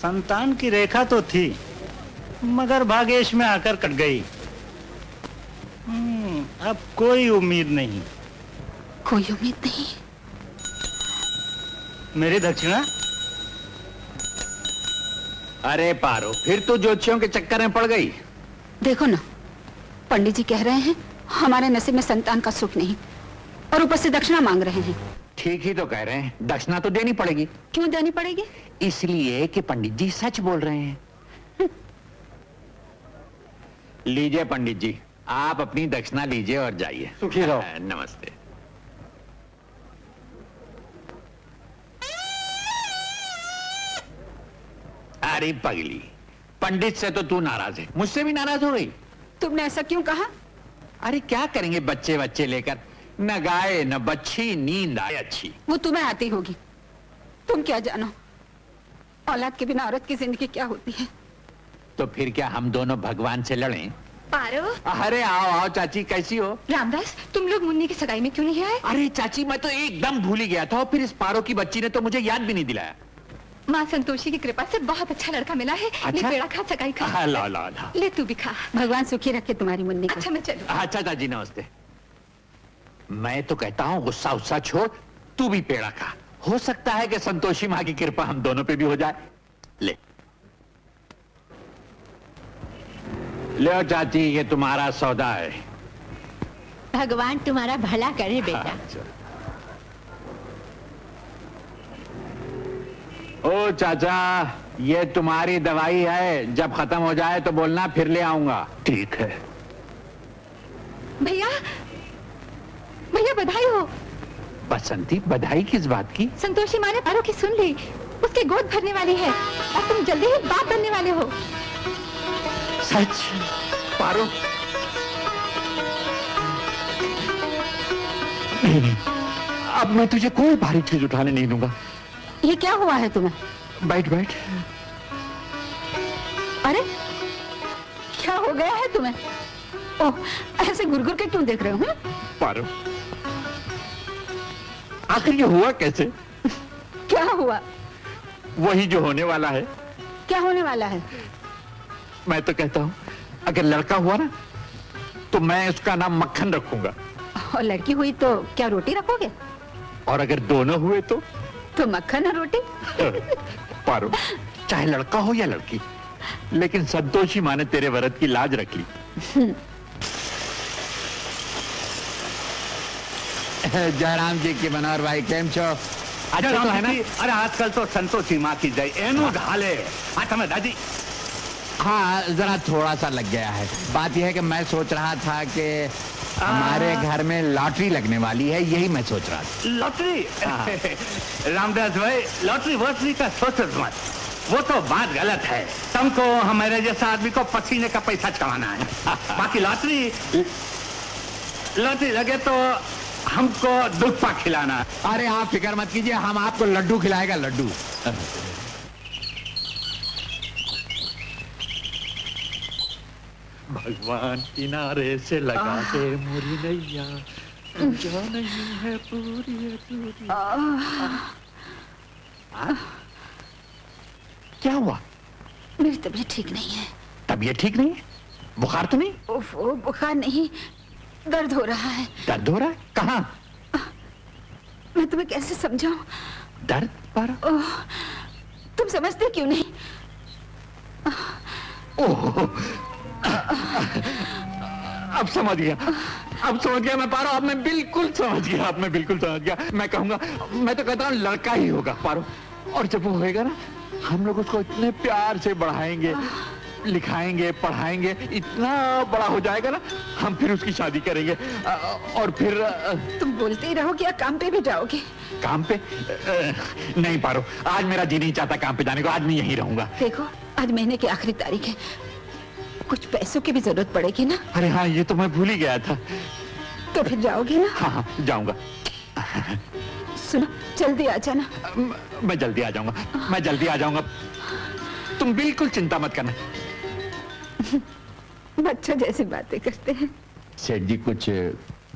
संतान की रेखा तो थी, मगर भागेश में आकर कट गई। अब कोई उम्मीद नहीं। कोई उम्मीद नहीं? मेरी दक्षिणा? अरे पारो, फिर तो ज्योतिषियों के चक्कर में पड़ गई। देखो ना, पंडित जी कह रहे हैं हमारे नसीब में संतान का सुख नहीं, और ऊपर से दक्षिणा मांग रहे हैं। ठीक ही तो कह रहे हैं, दक्षिणा तो देनी पड़ेगी। क्यों देनी पड़ेगी? इसलिए कि पंडित जी सच बोल रहे हैं। लीजिए पंडित जी, आप अपनी दक्षिणा लीजिए और जाइए। सुखी रहो। नमस्ते। अरे पगली, पंडित से तो तू नाराज है, मुझसे भी नाराज हो गई। तुमने ऐसा क्यों कहा? अरे क्या करेंगे बच्चे बच्चे लेकर, न गाय न बच्ची, नींद आए अच्छी। वो तुम्हें आती होगी, तुम क्या जानो औलाद के बिना औरत की जिंदगी क्या होती है। तो फिर क्या हम दोनों भगवान से लड़ें? पारो। अरे आओ आओ चाची, कैसी हो? रामदास, तुम लोग मुन्नी की सगाई में क्यों नहीं आए? अरे चाची, मैं तो एकदम भूल ही गया था, और फिर इस पारो की बच्ची ने तो मुझे याद भी नहीं दिलाया। माँ संतोषी की कृपा से बहुत अच्छा लड़का मिला है। अच्छा? ले पेड़ा खा, सगाई खा। हाँ, ला ला ला। ले तू भी खा। भगवान सुखी रखे तुम्हारी मुन्नी को। अच्छा मैं चलूं। अच्छा चाची नमस्ते। मैं तो कहता हूँ गुस्सा उस्सा छोड़, तू भी पेड़ा खा। हो सकता है कि संतोषी माँ की कृपा हम दोनों पे भी हो जाए। ले ले चाची, ये तुम्हारा सौदा है। भगवान तुम्हारा भला करे बेटा। अच्छा। ओ चाचा, ये तुम्हारी दवाई है, जब खत्म हो जाए तो बोलना, फिर ले आऊंगा। ठीक है। भैया, भैया बधाई हो। बसंती, बधाई किस बात की? संतोषी माँ ने पारो की सुन ली, उसके गोद भरने वाली है और तुम जल्दी ही बाप बनने वाले हो। सच? पारो? नहीं, अब मैं तुझे कोई भारी चीज उठाने नहीं दूंगा। ये क्या हुआ है तुम्हें? बैठ बैठ। अरे क्या हो गया है तुम्हें? ओह, ऐसे गुरगुर के क्यों देख रहे हो? पारो, आखिर ये हुआ कैसे? क्या हुआ? वही जो होने वाला है। क्या होने वाला है? मैं तो कहता हूँ, अगर लड़का हुआ ना, तो मैं उसका नाम मक्खन रखूंगा। और लड़की हुई तो क्या रोटी रखोगे? और अगर दोनों हुए तो मक्खन और रोटी। पारो, चाहे लड़का हो या लड़की, लेकिन संतोषी माँ ने तेरे व्रत की लाज रख ली। जयराम जी की मनोहर भाई, केम छो? अच्छा तो है ना? अरे आजकल तो संतोषी माँ की जय एनु ढाले। अच्छा मैं दादी। हाँ, जरा थोड़ा सा लग गया है। बात यह है कि मैं सोच रहा था कि हमारे घर में लॉटरी लगने वाली है, यही मैं सोच रहा था। लॉटरी? रामदास भाई, लॉटरी वॉटरी का सोचो मत, वो तो बात गलत है। तुमको हमारे जैसा आदमी को पसीने का पैसा चढ़ाना है। बाकी लॉटरी लगे तो हमको दूध पा खिलाना। अरे आप फिक्र मत कीजिए, हम आपको लड्डू खिलाएगा, लड्डू। भगवान किनारे से लगा दे मोरी नैया, जो नहीं है पूरी पूरी। क्या हुआ? मेरी तबीयत ठीक नहीं है। तबीयत ठीक नहीं है? बुखार तो नहीं? ओह, बुखार नहीं, दर्द हो रहा है। दर्द हो रहा है? कहाँ? मैं तुम्हें कैसे समझाऊं? दर्द? पारो? ओह, तुम समझते क्यों नहीं? ओह, अब समझ गया, अब समझ गया मैं पारो, अब मैं बिल्कुल समझ गया, अब मैं बिल्कुल समझ गया। मैं कहूंगा, मैं तो कहता हूँ लड़का ही होगा पारो, और जब वो होएगा ना, हम लोग उसको इतने प्यार से बढ़ाएंगे, लिखाएंगे, पढ़ाएंगे, इतना बड़ा हो जाएगा ना, हम फिर उसकी शादी करेंगे। और फिर तुम बोलते ही रहोगे या काम पे भी जाओगे? काम पे? नहीं पारो, आज मेरा जी नहीं चाहता काम पे जाने को, आज मैं यहीं रहूंगा। देखो, आज महीने की आखिरी तारीख है, कुछ पैसों की भी जरूरत पड़ेगी ना। अरे हाँ, ये तो मैं भूल ही गया था। तो फिर जाओगे ना? हाँ हाँ, जाऊंगा। सुनो, जल्दी आ जाना। मैं जल्दी आ जाऊंगा, मैं जल्दी आ जाऊंगा, तुम बिल्कुल चिंता मत करना। बच्चा जैसी बातें करते हैं। सेठ जी, कुछ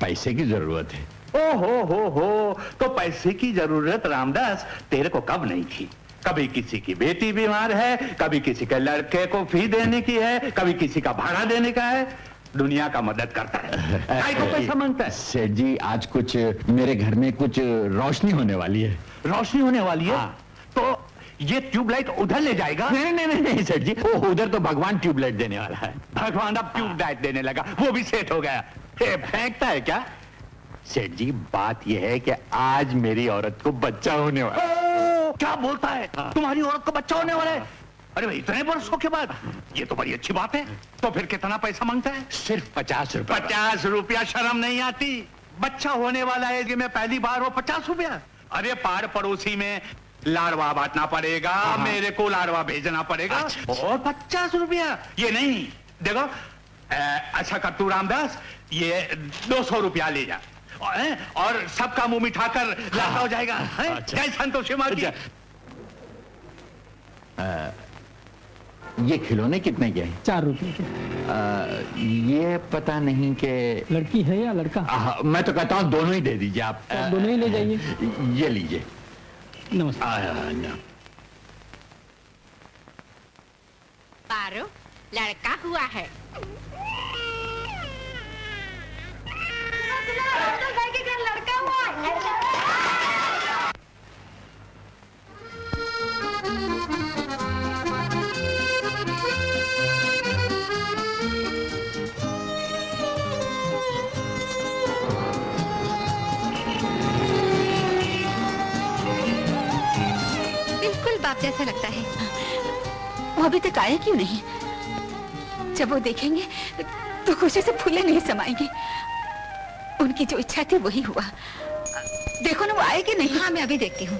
पैसे की जरूरत है। ओ हो, तो पैसे की जरूरत रामदास तेरे को कब नहीं थी? कभी किसी की बेटी बीमार है, कभी किसी के लड़के को फी देने की है, कभी किसी का भाड़ा देने का है। दुनिया का मदद करता है। काय को पैसा मांगता है? सेठ जी, आज कुछ मेरे घर में कुछ रोशनी होने वाली है। रोशनी होने वाली है? हाँ। तो ये ट्यूबलाइट उधर ले जाएगा? नहीं नहीं नहीं नहीं सेठ जी, वो उधर तो भगवान ट्यूबलाइट देने वाला है। भगवान अब ट्यूबलाइट देने लगा, वो भी सेट हो गया। ये फेंकता है क्या? सेठ जी, बात यह है कि आज मेरी औरत को बच्चा होने वाला है। क्या बोलता है? तुम्हारी औरत को बच्चा होने वाला है? अरे भाई, इतने वर्षों के बाद? ये तो बड़ी अच्छी बात है। तो फिर कितना पैसा मांगता है? सिर्फ 50 रुपए। 50 रुपया? शर्म नहीं आती? बच्चा होने वाला है कि मैं पहली बार वो 50 रुपया? अरे पार पड़ोसी में लाड़वा बांटना पड़ेगा, मेरे को लाड़वा भेजना पड़ेगा। और 50 रुपया? ये नहीं। देखो, अच्छा कर तू रामदास, ये 200 रुपया ले जा और सबका मुंह मिठा कर लाता हो जाएगा। क्या संतोषी माँ की? ये खिलौने कितने के हैं? 4 रुपए के। ये पता नहीं कि लड़की है या लड़का? मैं तो कहता हूँ दोनों ही दे दीजिए आप। दोनों ही ले जाइए। ये लीजिए। नमस्कार। पारो, लड़का हुआ है। लड़का हुआ है। बिल्कुल बाप जैसा लगता है। वो अभी तक आए क्यों नहीं? जब वो देखेंगे तो खुशी से फूले नहीं समाएंगे। उनकी जो इच्छा थी वही हुआ। देखो ना वो आए कि नहीं। हाँ, मैं अभी देखती हूँ।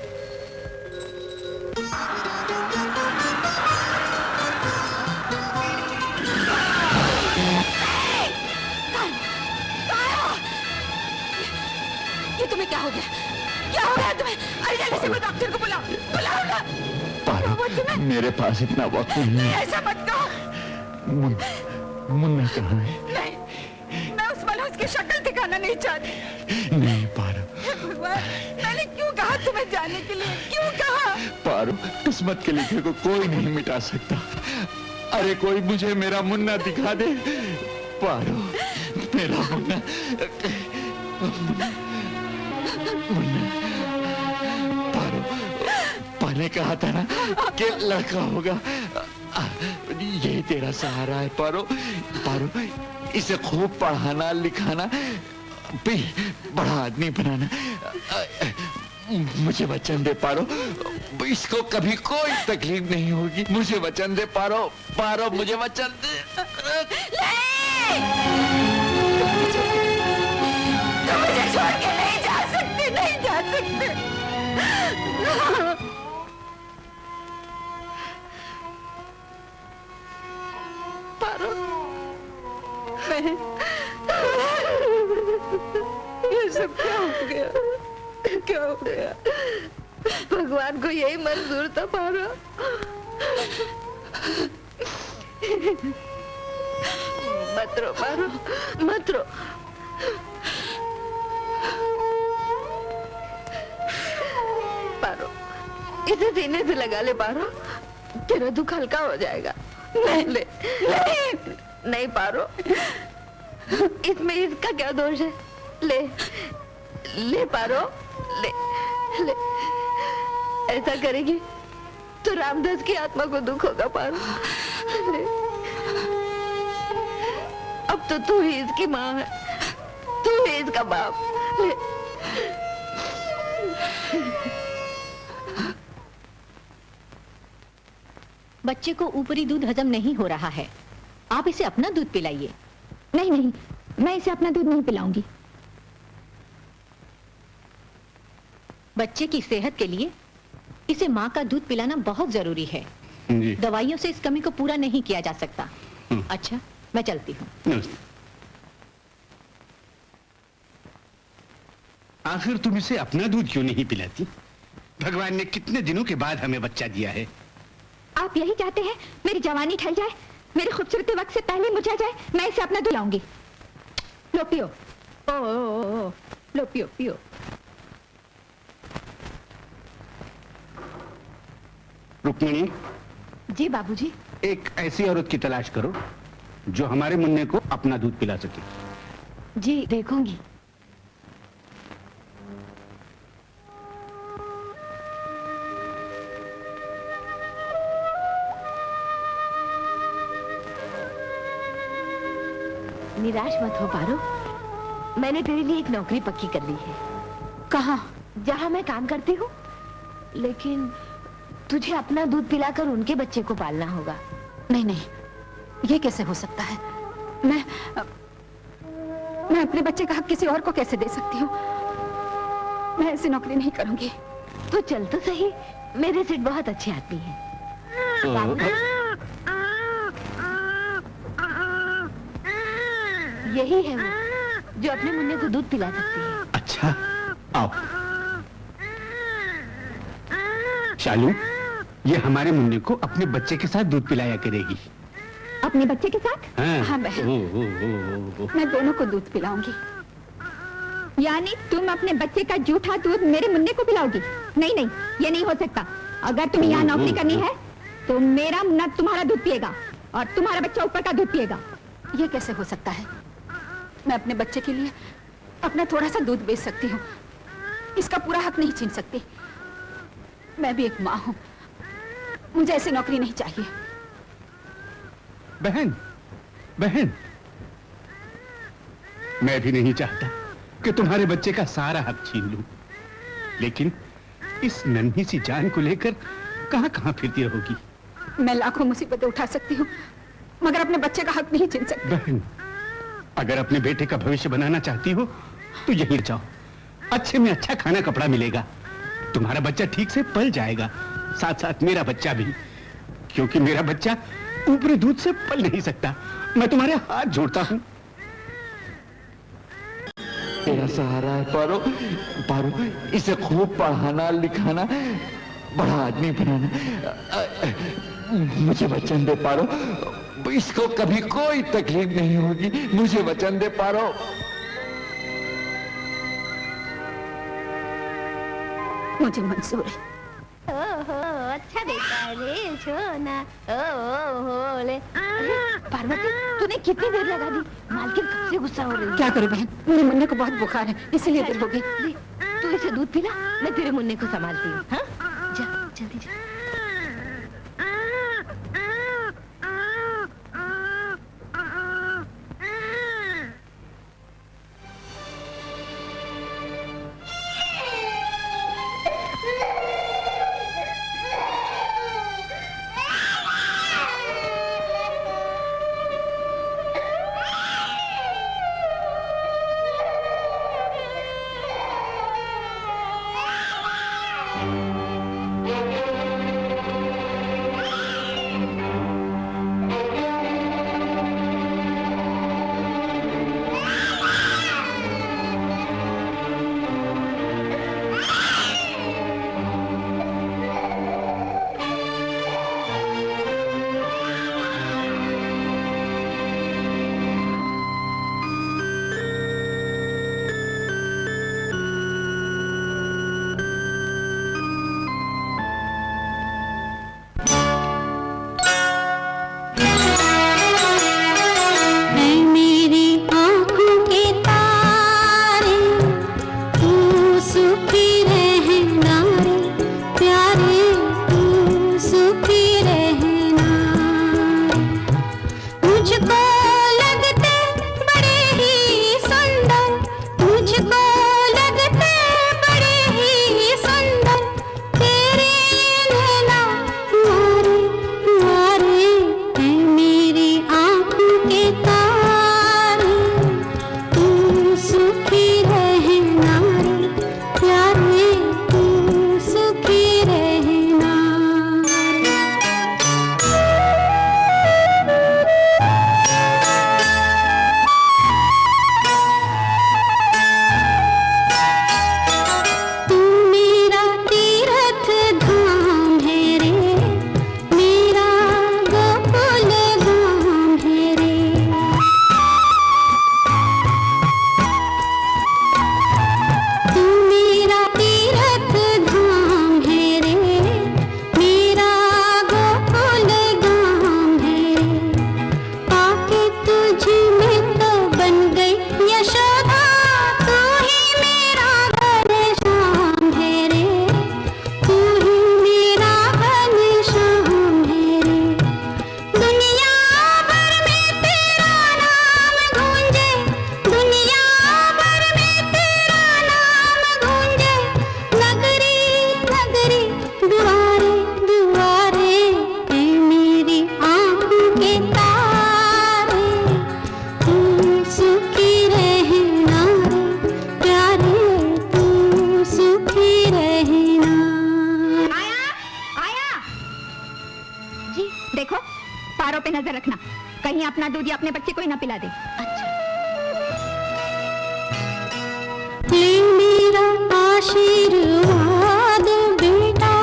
ये तुम्हें क्या हो गया? क्या हो गया तुम्हें? अरे जल्दी से वो डॉक्टर को बुलाओ, बुलाओ ना। पारो, मेरे पास इतना वक्त नहीं है। ऐसा मत कहो। मुन्ना कहाँ है? नहीं, मैं उस मलूस की शक्ल दिखाना नहीं चाहती। नहीं पारो। भगवान, मैंने क्यों कहा तुम्हें जाने के लिए? क्यों कहा? पारो, किस्मत के लिखे को कोई नहीं मिटा सकता। अरे कोई मुझे मेरा मुन्ना दिखा दे। पारो, मेरा मुन्ना। मुन्ना, पारो, पाने कहा था ना कि लड़का होगा। यही तेरा सहारा है पारो। पारो, इसे खूब पढ़ाना लिखाना, बड़ा आदमी बनाना। मुझे वचन दे पारो, इसको कभी कोई तकलीफ नहीं होगी। मुझे वचन दे पारो। पारो, मुझे वचन दे। तुम मुझे छोड़ के नहीं जा सकते, नहीं जा सकते। पारो, ये सब क्या हो गया? क्या हो गया? भगवान को यही मंजूर था पारो। मत रो पारो, मत रो। पारो, इसे सीने से लगा ले पारो, तेरा दुख हल्का हो जाएगा। नहीं ले, नहीं, नहीं पारो, इसमें इसका क्या दोष है? ले, ले पारो, ले, ले। ऐसा करेगी तो रामदास की आत्मा को दुख होगा पारो। ले। अब तो तू ही इसकी माँ है, तू ही इसका बाप। ले। बच्चे को ऊपरी दूध हजम नहीं हो रहा है, आप इसे अपना दूध पिलाइए। नहीं नहीं, मैं इसे अपना दूध नहीं पिलाऊंगी। बच्चे की सेहत के लिए इसे माँ का दूध पिलाना बहुत जरूरी है। जी। दवाइयों से इस कमी को पूरा नहीं किया जा सकता। अच्छा, मैं चलती हूँ। नमस्ते। आखिर तुम इसे अपना दूध क्यों नहीं पिलाती? भगवान ने कितने दिनों के बाद हमें बच्चा दिया है। आप यही चाहते हैं मेरी जवानी ढल जाए, मेरे खूबसूरती वक्त से पहले मुरझा जाए? मैं इसे अपना दूध लाऊंगी। लो पियो। ओ, लो पियो पियो। रुक्मिणी, जी बाबूजी। एक ऐसी औरत की तलाश करो जो हमारे मुन्ने को अपना दूध पिला सके। जी देखूंगी। निराश मत हो पारो, मैंने तेरे लिए एक नौकरी पक्की कर ली है। कहाँ? जहाँ मैं काम करती हूँ, लेकिन तुझे अपना दूध पिलाकर उनके बच्चे को पालना होगा। नहीं नहीं, ये कैसे हो सकता है? मैं अपने बच्चे का हक किसी और को कैसे दे सकती हूँ? मैं ऐसी नौकरी नहीं करूंगी। तो चल तो सही, मेरे सेठ बहुत अच्छे आदमी हैं। यही है वो जो अपने मुन्ने को दूध पिला सकती है। अच्छा, आओ। शालू, ये हमारे मुन्ने को अपने बच्चे के साथ दूध पिलाया करेगी। अपने बच्चे के साथ? हाँ, हाँ बहन, ओ। मैं दोनों को दूध पिलाऊंगी। यानी तुम अपने बच्चे का जूठा दूध मेरे मुन्ने को पिलाओगी? नहीं नहीं, ये नहीं हो सकता। अगर तुम्हें यहाँ नौकरी करनी है तो मेरा मुन्ना तुम्हारा दूध पिएगा और तुम्हारा बच्चा ऊपर का दूध पिएगा। ये कैसे हो सकता है? मैं अपने बच्चे के लिए अपना थोड़ा सा दूध बेच सकती हूँ, इसका पूरा हक नहीं छीन सकती। मैं भी एक माँ हूँ, मुझे ऐसी नौकरी नहीं चाहिए। बहन, बहन, मैं भी नहीं चाहता कि तुम्हारे बच्चे का सारा हक छीन लूं, लेकिन इस नन्ही सी जान को लेकर कहां-कहां फिरती रहोगी? मैं लाखों मुसीबतें उठा सकती हूँ, मगर अपने बच्चे का हक नहीं छीन सकती। बहन, अगर अपने बेटे का भविष्य बनाना चाहती हो तो यहीं जाओ, अच्छे में अच्छा खाना कपड़ा मिलेगा, तुम्हारा बच्चा ठीक से पल जाएगा, साथ साथ मेरा बच्चा भी, क्योंकि मेरा बच्चा ऊपरी दूध से पल नहीं सकता। मैं तुम्हारे हाथ जोड़ता हूँ। मेरा सहारा है पारो। पारो, इसे खूब पढ़ाना लिखाना, बड़ा आदमी बनाना। मुझे वचन दे पारो, इसको कभी कोई तकलीफ नहीं होगी। मुझे वचन दे पारो। मुझे मंजूर है। ओहो, अच्छा देखा है रे सोना। ओहो ले। पार्वती, तूने कितनी देर लगा दी? मालकिन कब से गुस्सा हो रही है। क्या करूं बहन, मेरे मुन्ने को बहुत बुखार है, इसलिए देर हो गई। ले, तू इसे दूध पिला, मैं तेरे मुन्ने को संभालती हूँ। हाँ? जा, जल्दी जा। पारो पे नजर रखना, कहीं अपना दूध या अपने बच्चे को ही ना पिला दे। ले मेरा आशीर्वाद बेटा,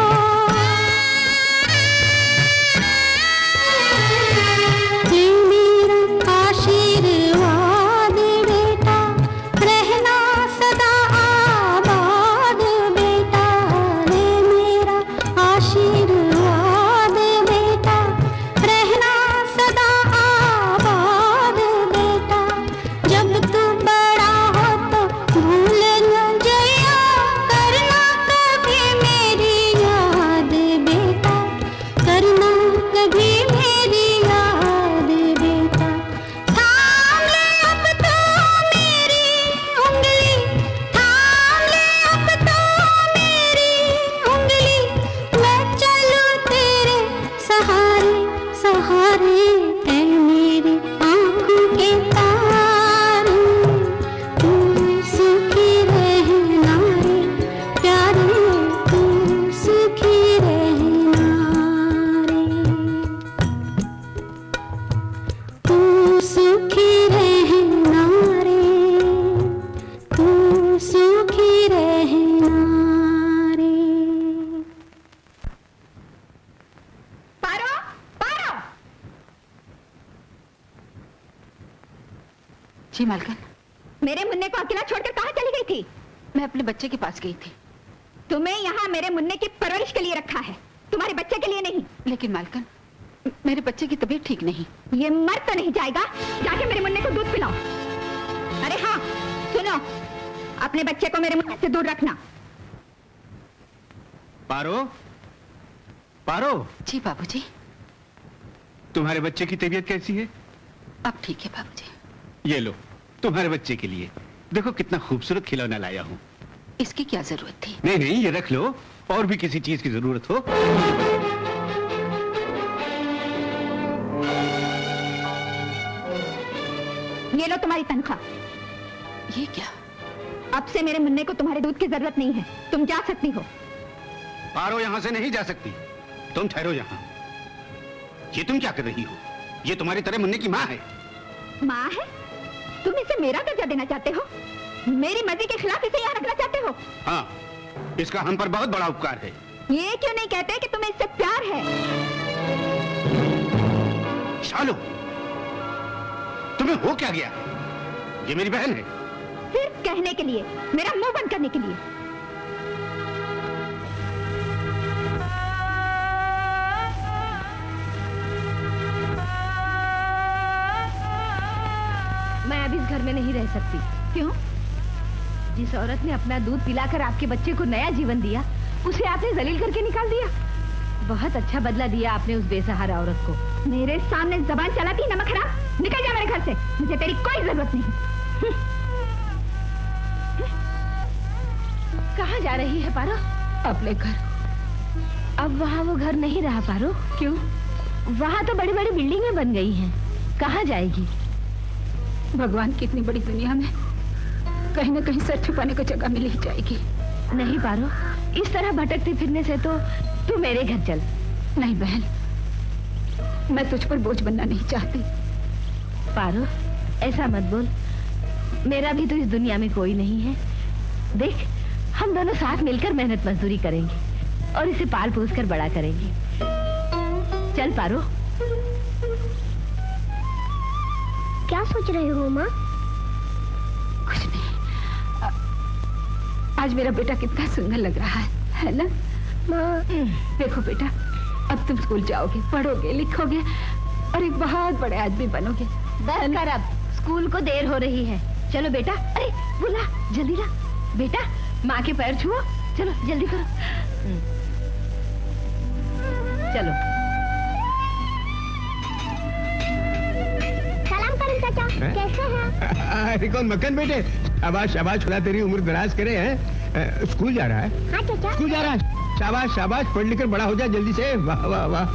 ले मेरा आशीर्वाद बेटा, रहना सदा आबाद बेटा, ले मेरा आशीर्वाद बेटा, रहना सदा आबाद बेटा, जब तू बड़ा हो तो भूल न जइया, करना कभी मेरी याद बेटा, करना कभी मेरी याद बेटा, थाम ले अब तो मेरी उंगली, थाम ले अब तो मेरी उंगली, मैं चलूं तेरे सहारे सहारे, ऐ मेरी आँखों के तारे, तू सुखी रहना रे प्यारे, तू सुखी रहना रे, तू सुखी रहना रे, तू सुखी रहना रे। पारो, पारो। जी मालकिन, मेरे मुन्ने को अकेला छोड़कर कहाँ चली गई थी? मैं अपने बच्चे के पास गई थी। तुम्हें यहाँ मेरे मुन्ने की परवरिश के लिए रखा है, तुम्हारे बच्चे के लिए नहीं। लेकिन मालकिन, मेरे बच्चे की तबीयत ठीक नहीं। ये मर तो नहीं जाएगा, जाके मेरे मुन्ने को दूध पिलाओ। अरे हाँ सुनो, अपने बच्चे को मेरे मुन्ने से दूर रखना। पारो, पारो, जी बाबूजी। तुम्हारे बच्चे की तबीयत कैसी है? अब ठीक है बाबूजी। ये लो, तुम्हारे बच्चे के लिए देखो कितना खूबसूरत खिलौना लाया हूँ। इसकी क्या जरूरत थी? नहीं नहीं, ये रख लो, और भी किसी चीज की जरूरत हो। ये लो तुम्हारी तनख्वाह। ये क्या? अब से मेरे मुन्ने को तुम्हारे दूध की जरूरत नहीं है, तुम जा सकती हो। पारो यहाँ से नहीं जा सकती, तुम ठहरो यहाँ। ये तुम क्या कर रही हो? ये तुम्हारी तरह मुन्ने की माँ है। माँ है? तुम इसे मेरा दर्जा देना चाहते हो? मेरी मर्जी के खिलाफ इसे यहाँ रखना चाहते हो? हाँ, इसका हम पर बहुत बड़ा उपकार है। ये क्यों नहीं कहते कि तुम्हें इससे प्यार है? शालू, तुम्हें हो क्या गया? ये मेरी बहन है। सिर्फ कहने के लिए, मेरा मुंह बंद करने के लिए। मैं अब इस घर में नहीं रह सकती। क्यों? जिस औरत ने अपना दूध पिलाकर आपके बच्चे को नया जीवन दिया, उसे आपने जलील करके निकाल दिया। बहुत अच्छा बदला दिया आपने उस बेसहारा औरत को। मेरे सामने जबान चलाती नमक हराम, निकल जा मेरे घर से, मुझे तेरी कोई जरूरत नहीं। कहाँ जा रही है पारो? अपने घर। अब वहाँ वो घर नहीं रहा पारो। क्यों? वहाँ तो बड़ी बड़ी बिल्डिंगें बन गई हैं, कहाँ जाएगी? भगवान की इतनी बड़ी दुनिया में कहीं न कहीं सर छुपाने को जगह मिल ही जाएगी। नहीं पारो, इस तरह भटकते फिरने से तो तू मेरे घर चल। नहीं बहन, मैं तुझ पर बोझ बनना नहीं चाहती। पारो, ऐसा मत बोल, मेरा भी तो इस दुनिया में कोई नहीं है। देख, हम दोनों साथ मिलकर मेहनत मजदूरी करेंगे और इसे पाल पोस कर बड़ा करेंगे। चल पारो। क्या सोच रहे हो माँ? कुछ नहीं। आज मेरा बेटा कितना सुंदर लग रहा है ना? माँ, देखो बेटा, अब तुम स्कूल जाओगे, पढ़ोगे, लिखोगे और एक बहुत बड़े आदमी बनोगे। बस कर, अब स्कूल को देर हो रही है। चलो बेटा। अरे बुला, जल्दी ला बेटा, माँ के पैर छुओ। चलो जल्दी करो। चलो। सलाम करें चाचा, कैसे हैं? अरे कौन मक्खन बेटे, शाबाश शाबाश, खुदा तेरी उम्र दराज करे। हैं स्कूल जा रहा है? हाँ चाचा। स्कूल जा रहा है, शाबाश शाबाश, पढ़ लिख कर बड़ा हो जा जल्दी से। वाह वाह वाह।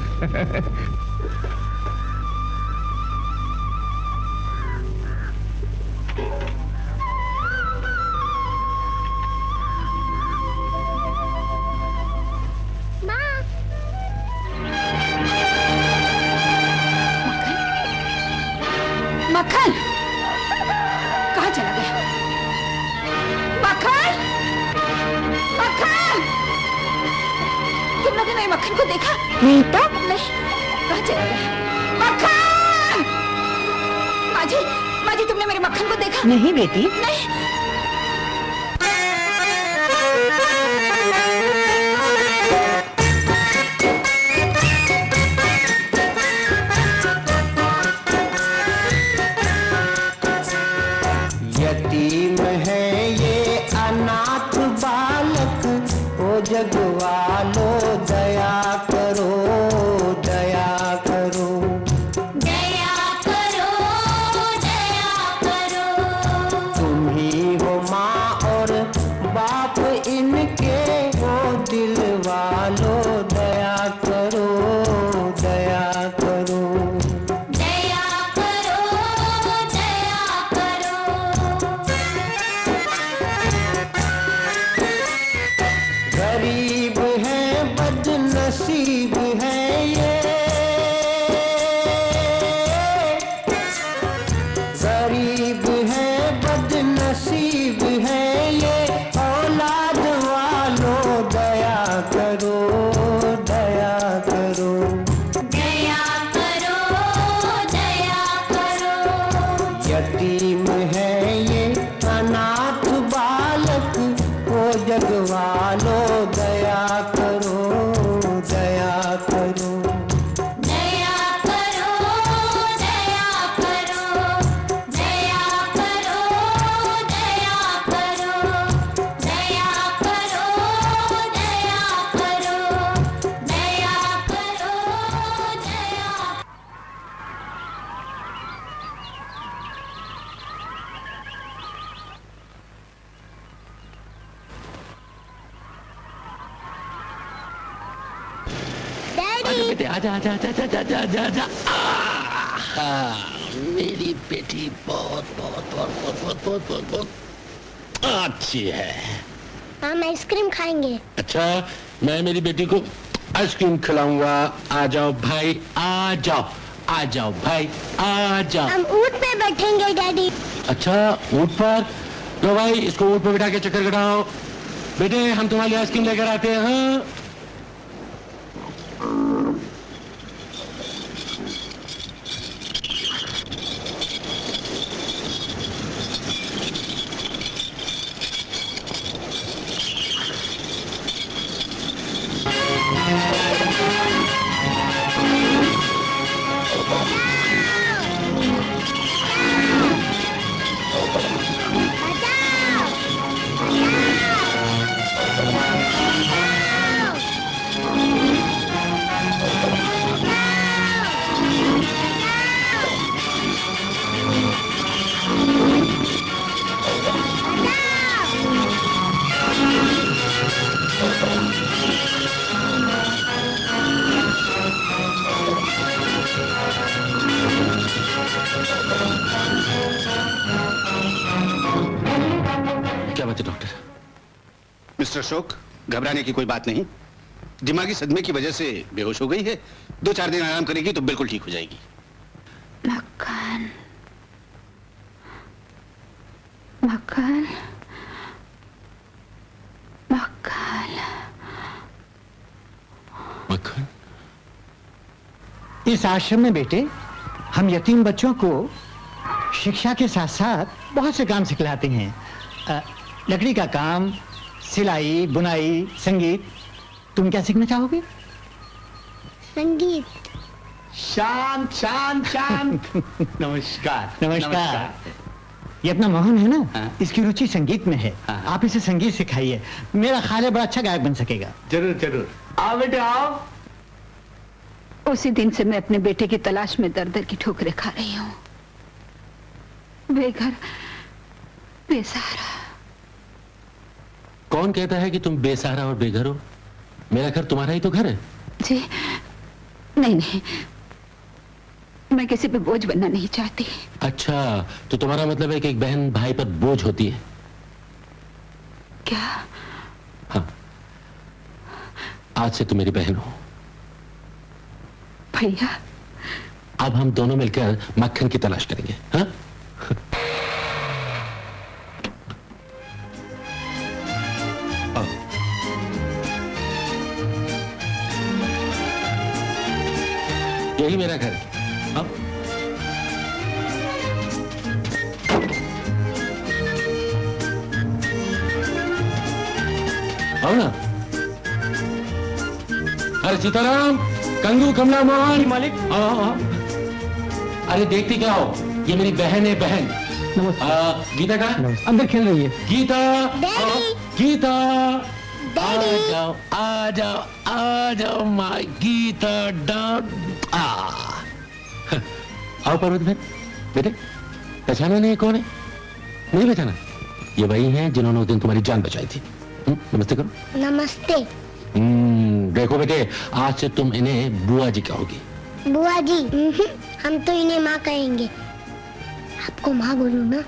मेरे मक्खन को देखा? नहीं तो नहीं, कहाँ चला गया? मक्खन! माँ जी तुमने मेरे मक्खन को देखा? नहीं बेटी। नहीं। यतीम है ये अनाथ बालक, ओ जगवालो दया करो, दया करो, दया करो, दया करो। तुम ही हो माँ और बाप इनके, ओ दिल वालो दया करो, दया करो। दया करो, दया करो। गरीब है बदनसीब है ये, गरीब है बदनसीब है ये, औलाद वालो दया करो, दया करो। दया करो, दया करो। यतीम है ये अनाथ बालक, ओ जगवालो दया करो, दया करो। दया करो, दया करो। दया करो, दया करो। दया करो, दया करो। दया करो, दया। डैडी बेटे आजा आजा आजा आजा आजा आजा आजा मेरी बेटी बहुत बहुत बहुत बहुत बहुत बहुत बहुत बहुत अच्छी है। हम आइसक्रीम खाएंगे। अच्छा मैं मेरी बेटी को आइसक्रीम खिलाऊंगा। आ जाओ भाई, आ जाओ, आ जाओ भाई, आ जाओ। हम ऊंट पे बैठेंगे डैडी। अच्छा ऊँट पर, लो भाई इसको ऊँट पर बिठा के चक्कर कटाओ। बेटे हम तुम्हारे लिए आइसक्रीम लेकर आते हैं। हाँ क्या बात है डॉक्टर? मिस्टर अशोक, घबराने की कोई बात नहीं। दिमागी सदमे की वजह से बेहोश हो गई है। 2-4 दिन आराम करेगी तो बिल्कुल ठीक हो जाएगी। मक्खन, मक्खन, मक्खन। मक्खन? इस आश्रम में बेटे हम यतीम बच्चों को शिक्षा के साथ साथ बहुत से काम सिखलाते हैं। लकड़ी का काम, सिलाई, बुनाई, संगीत। तुम क्या सीखना चाहोगे? संगीत। शांत शांत शांत। नमस्कार नमस्कार। ये अपना मोहन है ना, हाँ। इसकी रुचि संगीत में है। हाँ। आप इसे संगीत सिखाइए, मेरा ख्याल है बड़ा अच्छा गायक बन सकेगा। जरूर जरूर। आओ बेटे आओ। उसी दिन से मैं अपने बेटे की तलाश में दर दर की ठोकरें खा रही हूँ। बेघर, बेसहारा। कौन कहता है कि तुम बेसहारा और बेघर हो? मेरा घर तुम्हारा ही तो घर है। जी नहीं नहीं, मैं किसी पे बोझ बनना नहीं चाहती। अच्छा तो तुम्हारा मतलब है कि एक बहन भाई पर बोझ होती है? क्या? हाँ, आज से तुम मेरी बहन हो। भैया अब हम दोनों मिलकर मक्खन की तलाश करेंगे। हाँ? यही मेरा घर है। अब आओ ना। अरे सीताराम, कंगू, कमला मोहन, मालिक आओ। अरे देखते क्या हो, ये मेरी बहन है, बहन। नमस्ते। गीता का अंदर खेल रही है। गीता, गीता, आ डैडी। जाओ आ जाओ आ जाओ माय गीता डाउन। आओ पर्वत बहन, बेटे पहचाना नहीं कौन है? नहीं पहचाना? ये वही हैं जिन्होंने उस दिन तुम्हारी जान बचाई थी। नमस्ते करो। नमस्ते। देखो बेटे, आज से तुम इन्हें बुआ जी कहोगी। बुआ जी? हम तो इन्हें माँ कहेंगे। आपको माँ बोलूं ना?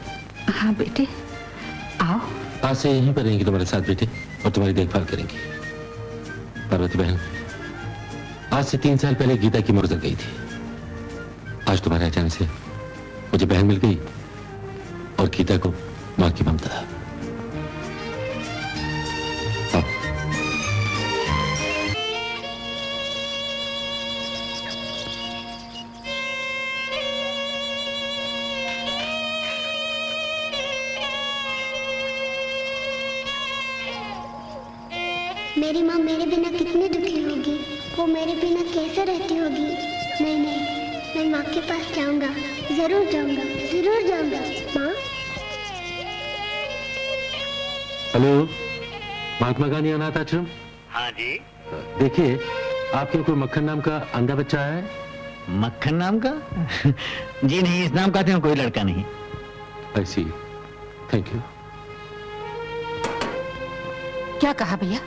हाँ बेटे, आओ। आज से यहीं पर रहेंगी तुम्हारे साथ बेटे, और तुम्हारी देखभाल करेंगी। पार्वती बहन, आज से 3 साल पहले गीता की मौत गुजर गई थी। आज तुम्हारे अचानक से मुझे बहन मिल गई और गीता को माँ की ममता। मेरी माँ मेरे बिना कितनी दुखी होगी, वो मेरे बिना कैसे रहती होगी। नहीं नहीं, मैं माँ के पास जाऊंगा, जरूर जाऊंगा, जरूर जाऊंगा। माँ? हेलो, महात्मा गांधी अनाथ आश्रम। हाँ जी। देखिए, आपके कोई मक्खन नाम का अंधा बच्चा है? मक्खन नाम का? जी नहीं, इस नाम का तो कोई लड़का नहीं। आई सी, थैंक यू। क्या कहा भैया?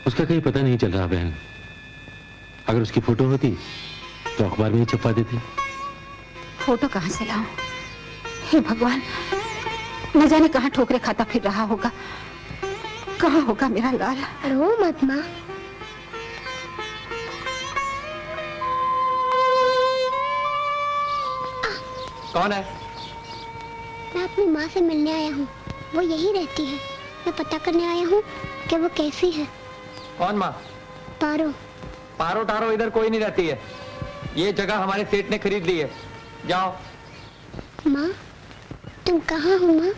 उसका कहीं पता नहीं चल रहा बहन। अगर उसकी फोटो होती तो अखबार में ही छपवा देते। फोटो कहाँ से लाऊं? हे भगवान, न जाने कहाँ ठोकरे खाता फिर रहा होगा। कहाँ होगा मेरा लाल? रो मत माँ। कौन है? मैं अपनी माँ से मिलने आया हूँ, वो यही रहती है। मैं पता करने आया हूँ कि वो कैसी है। कौन माँ? पारो। पारो टारो इधर कोई नहीं रहती है। ये जगह हमारे सेठ ने खरीद ली है। जाओ। माँ, तुम कहाँ हो माँ?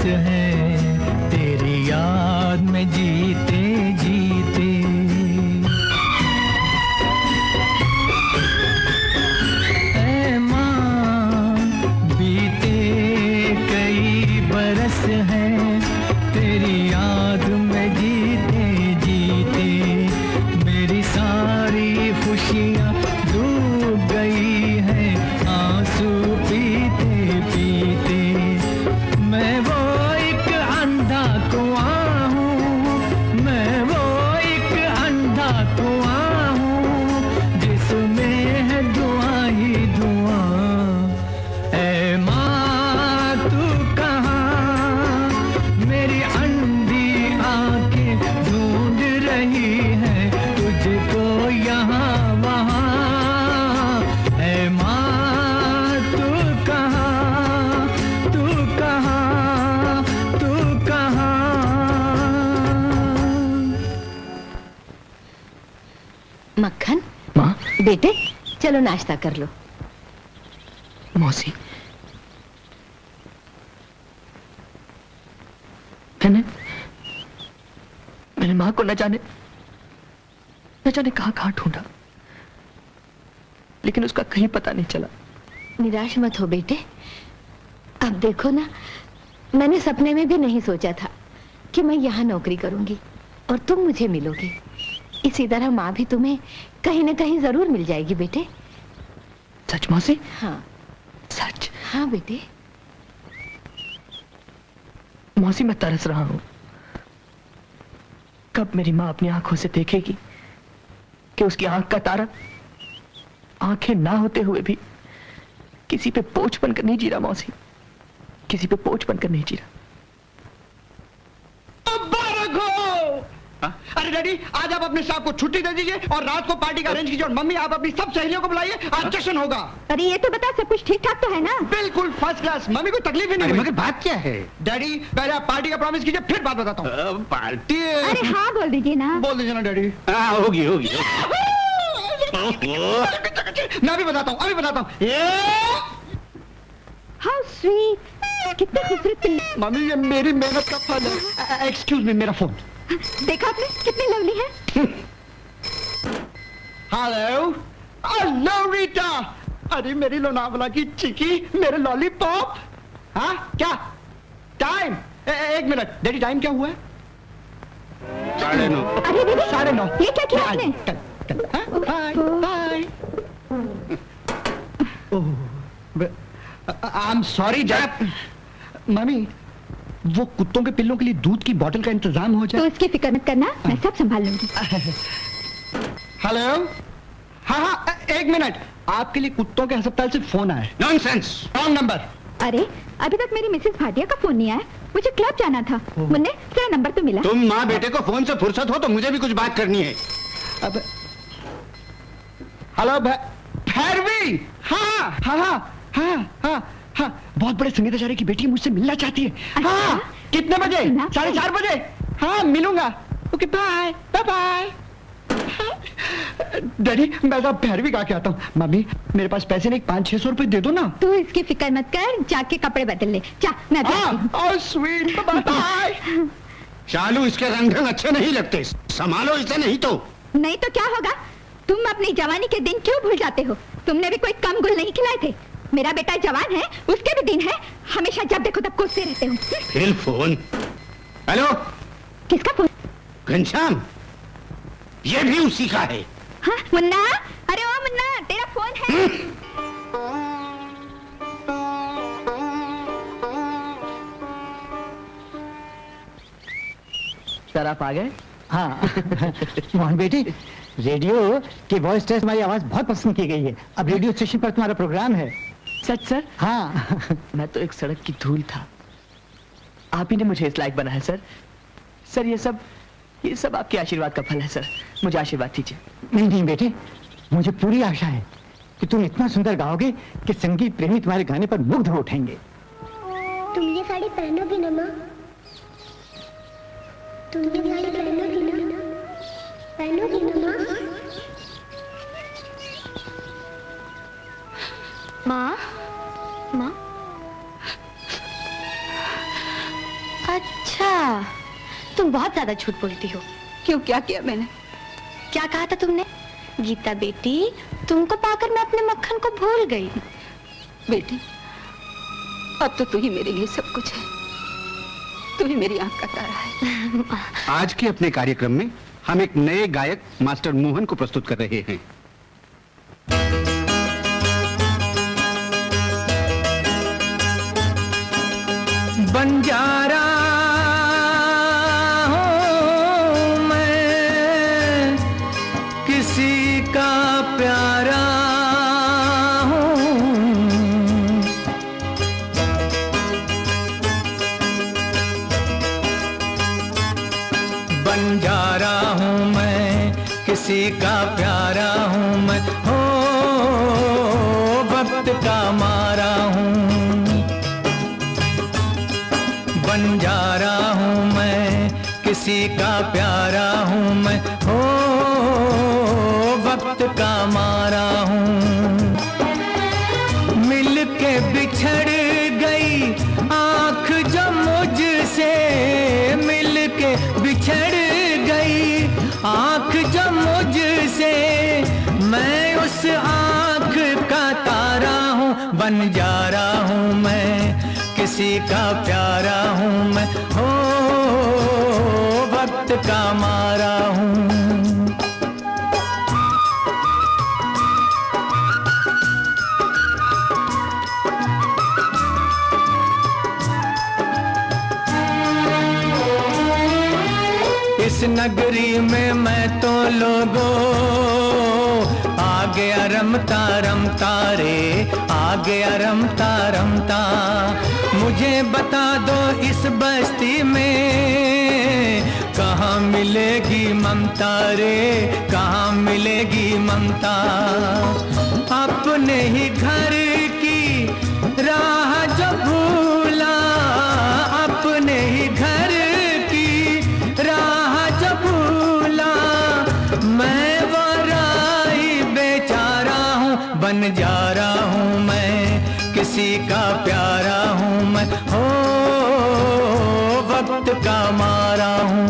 हैं तेरी याद में जीते जीते। ऐ माँ बीते कई बरस हैं तेरी याद में जीते जीते। मेरी सारी खुशियाँ डूब गई हैं आंसू पीते पीते। मैं वो एक अंधा कुआं हूँ, मैं वो एक अंधा कुआं हूँ जिसमें है धुआं ही धुआं। ऐ माँ तू कहाँ, मेरी अंधी आंखें ढूंढ रही हैं तुझको यहाँ वहाँ। ऐ माँ तू कहाँ, तू कहाँ, तू कहाँ। मक्खन, माँ, बेटे चलो नाश्ता कर लो। मौसी, मैंने माँ को न जाने कहाँ कहाँ ढूंढा, लेकिन उसका कहीं पता नहीं चला। निराश मत हो बेटे। अब देखो ना, मैंने सपने में भी नहीं सोचा था कि मैं यहाँ नौकरी करूंगी और तुम मुझे मिलोगी। इसी तरह माँ भी तुम्हें कहीं न कहीं जरूर मिल जाएगी बेटे। सच मौसी? हाँ सच? हाँ बेटे। मौसी, मैं तरस रहा हूँ, कब मेरी माँ अपनी आंखों से देखेगी कि उसकी आंख का तारा आंखें ना होते हुए भी किसी पे बोझ बनकर नहीं जी रहा। मौसी, किसी पे बोझ बनकर नहीं जी रहा। अरे डैडी, आज आप अपने स्टाफ को छुट्टी दे दीजिए और रात को पार्टी का अरेंज कीजिए। और मम्मी, आप अपनी सब सहेलियों को बुलाइए, आज जश्न होगा। अरे ये तो बता, सब कुछ ठीक ठाक तो है ना? बिल्कुल फर्स्ट क्लास, मम्मी को तकलीफ ही नहीं हुई। मगर बात क्या है? डैडी, पहले आप पार्टी का प्रॉमिस कीजिए, फिर बात बताता हूँ। पार्टी? अरे हाँ बोल दीजिए ना। बोल दीजिए ना डैडी। हाँ, होगी होगी। मैं अभी बताता हूँ, अभी बताता हूँ। हाउ स्वीट, कितने खूबसूरत पिल्ले। मम्मी, ये मेरी मेहनत का फल है। एक्सक्यूज मी, मेरा फोन। देखा आपने कितनी लवली है। Hello, hello Rita. अरे मेरी लोनावला की चिकी, मेरे लॉलीपॉप। हाँ क्या टाइम? एक मिनट डैडी, टाइम क्या हुआ है? 9:30। अरे दीदी, 9:30। ये क्या किया आपने? Bye bye. I am sorry dad. Mummy, वो कुत्तों के पिल्लों के लिए दूध की बोतल का इंतजाम हो जाए। तो इसकी फिक्र मत करना, मैं सब संभाल लूंगी। हेलो, हाँ हाँ एक मिनट, आपके लिए कुत्तों के अस्पताल से फोन आया। Nonsense, wrong number. अरे अभी तक मेरी मिसेस भाटिया का फोन नहीं आया। मुझे क्लब जाना था। मुन्ने, तेरा नंबर तो मिला? तुम माँ बेटे को फोन से फुर्सत हो तो मुझे भी कुछ बात करनी है। अब हेलो भैरवी। हाँ हाँ हाँ हाँ हाँ हाँ, बहुत बड़े संगीताचार्य की बेटी मुझसे मिलना चाहती है। अच्छा? हाँ, कितने बजे? सुना? 4:30 बजे। हाँ मिलूंगा। Okay bye bye bye. Daddy, मैं तो भैरवी का आता हूँ। मम्मी, मेरे पास पैसे नहीं, 500-600 रुपए दे दो ना। तू इसकी फिक्र मत कर, जाके कपड़े बदल ले। जा, मैं जाती हूँ। Oh sweet, bye bye. शालू, इसके रंग ढंग अच्छे नहीं लगते, संभालो इसे नहीं तो। नहीं तो क्या होगा? तुम अपनी जवानी के दिन क्यों भूल जाते हो? तुमने भी कोई कम गुल नहीं खिलाए थे। मेरा बेटा जवान है, उसके भी दिन है। हमेशा जब देखो तब कोसते रहते हो। फिर फोन। हेलो, किसका फोन? घनश्याम, ये भी उसी का है। हाँ मुन्ना, अरे ओ मुन्ना, तेरा फोन है। सर आप आ गए? हाँ मोहन बेटी, रेडियो की वॉइस टेस्ट हमारी आवाज बहुत पसंद की गई है। अब रेडियो स्टेशन पर तुम्हारा प्रोग्राम है। सच सर? हाँ। मैं तो एक सड़क की धूल था, आप ही ने मुझे इस लायक बनाया सर। सर ये सब आपके आशीर्वाद का फल है सर, मुझे आशीर्वाद दीजिए। नहीं नहीं बेटे, मुझे पूरी आशा है कि तुम इतना सुंदर गाओगे कि संगीत प्रेमी तुम्हारे गाने पर मुग्ध हो उठेंगे। तुम ये साड़ी पहनोगी ना माँ? तुम ये साड़ी पहनोगी ना? पहनोगी ना माँ? माँ? माँ? तुम बहुत ज्यादा झूठ बोलती हो। क्यों, क्या किया मैंने? क्या कहा था तुमने? गीता बेटी, तुमको पाकर मैं अपने मक्खन को भूल गई। बेटी, अब तो तू ही मेरे लिए सब कुछ है। तू ही मेरी आंख का तारा है। आज के अपने कार्यक्रम में हम एक नए गायक मास्टर मोहन को प्रस्तुत कर रहे हैं। बंजारा हूँ मैं, किसी का प्यारा हूँ। बंजारा हूँ मैं, किसी का प्यारा हूँ मैं, हो वक्त का मारा हूँ। बंजारा हूँ मैं, किसी का प्यारा हूँ मैं, हो वक्त का मारा हूँ। मिल के बिछड़ गई आँख जो मुझसे, मिल के बिछड़ गई आँख जो मुझसे, मैं उस आँख का तारा हूँ। बंजारा हूँ मैं, किसी का प्यारा हूँ मैं, हो वक्त का मारा हूँ। इस नगरी में मैं तो लोगों आ गया रमता रमता रे, आ गया रमता रमता। मुझे बता दो इस बस्ती में कहाँ मिलेगी ममता रे, कहाँ मिलेगी ममता। अपने ही घर की राह जो भूला, अपने ही घर की राह जो भूला, मैं वो राही बेचारा हूँ। बंजारा हूँ मैं, किसी का प्यारा हूँ मैं, हो वक्त का मारा हूँ।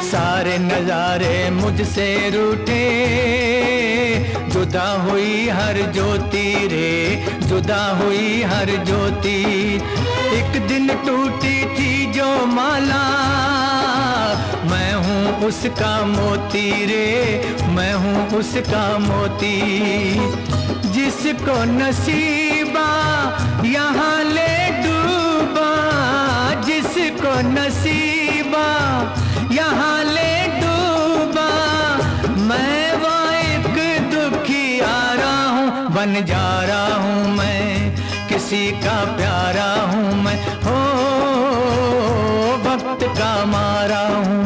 सारे नजारे मुझसे रूठे, जुदा हुई हर ज्योति रे, जुदा हुई हर ज्योति। एक दिन टूटी थी जो माला, मैं हूँ उसका मोती रे, मैं हूँ उसका मोती। जिसको नसीबा यहाँ ले डूबा, जिसको नसीबा यहाँ ले डूबा, मैं वो एक दुखियारा हूँ। बंजारा हूँ मैं, किसी का प्यारा हूँ मैं, हो वक्त का मारा हूँ।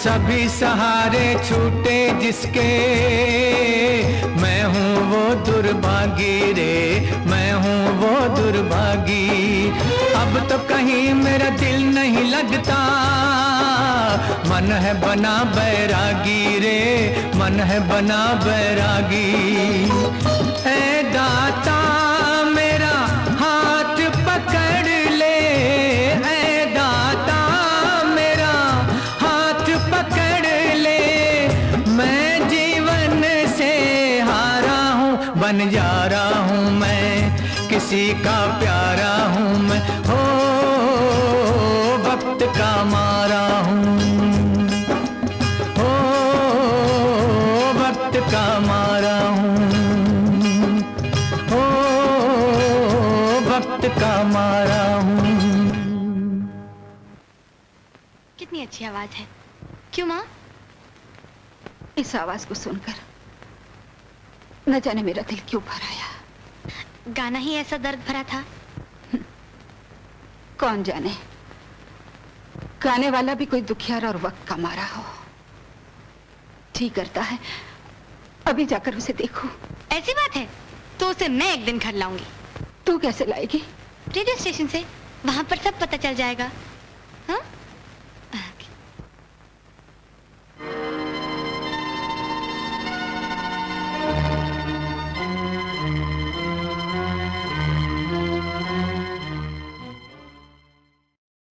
सभी सहारे छूटे जिसके, मैं हूँ वो दुर्भागी रे, मैं हूँ वो दुर्भागी। अब तो कहीं मेरा दिल नहीं लगता, मन है बना बैरागी रे, मन है बना बैरागी। ऐ दाता मेरा हाथ पकड़ ले, ऐ दाता मेरा हाथ पकड़ ले, मैं जीवन से हारा हूँ। बंजारा हूँ मैं, किसी का प्यारा हूँ मैं, हो वक्त का मारा हूँ, हो वक्त का मारा हूँ, हो वक्त का मारा हूँ। कितनी अच्छी आवाज है। क्यों माँ? इस आवाज को सुनकर न जाने मेरा दिल क्यों भर आया। गाना ही ऐसा दर्द भरा था। कौन जाने, गाने वाला भी कोई दुखियारा और वक्त का मारा हो। जी करता है अभी जाकर उसे देखूं। ऐसी बात है तो उसे मैं एक दिन घर लाऊंगी। तू कैसे लाएगी? रेडियो स्टेशन से, वहां पर सब पता चल जाएगा। हाँ?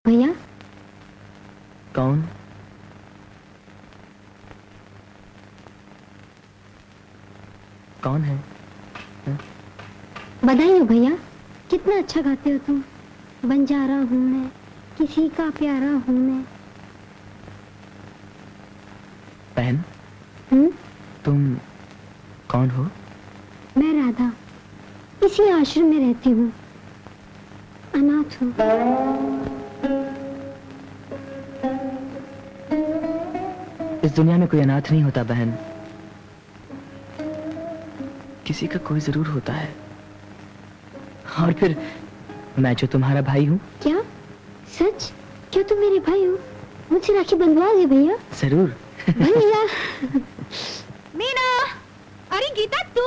भैया कौन? कौन है? बधाई हो भैया, कितना अच्छा गाते हो तुम। बंजारा हूँ मैं, किसी का प्यारा हूँ मैं। बहन हम्म? तुम कौन हो? मैं राधा, इसी आश्रम में रहती हूँ, अनाथ हूँ। इस दुनिया में कोई अनाथ नहीं होता बहन, किसी का कोई जरूर होता है। और फिर मैं जो तुम्हारा भाई हूँ। क्या सच? क्या तुम मेरे भाई हो? मुझसे राखी बंधवाओगे भैया? जरूर। भैया। मीना, अरे गीता तू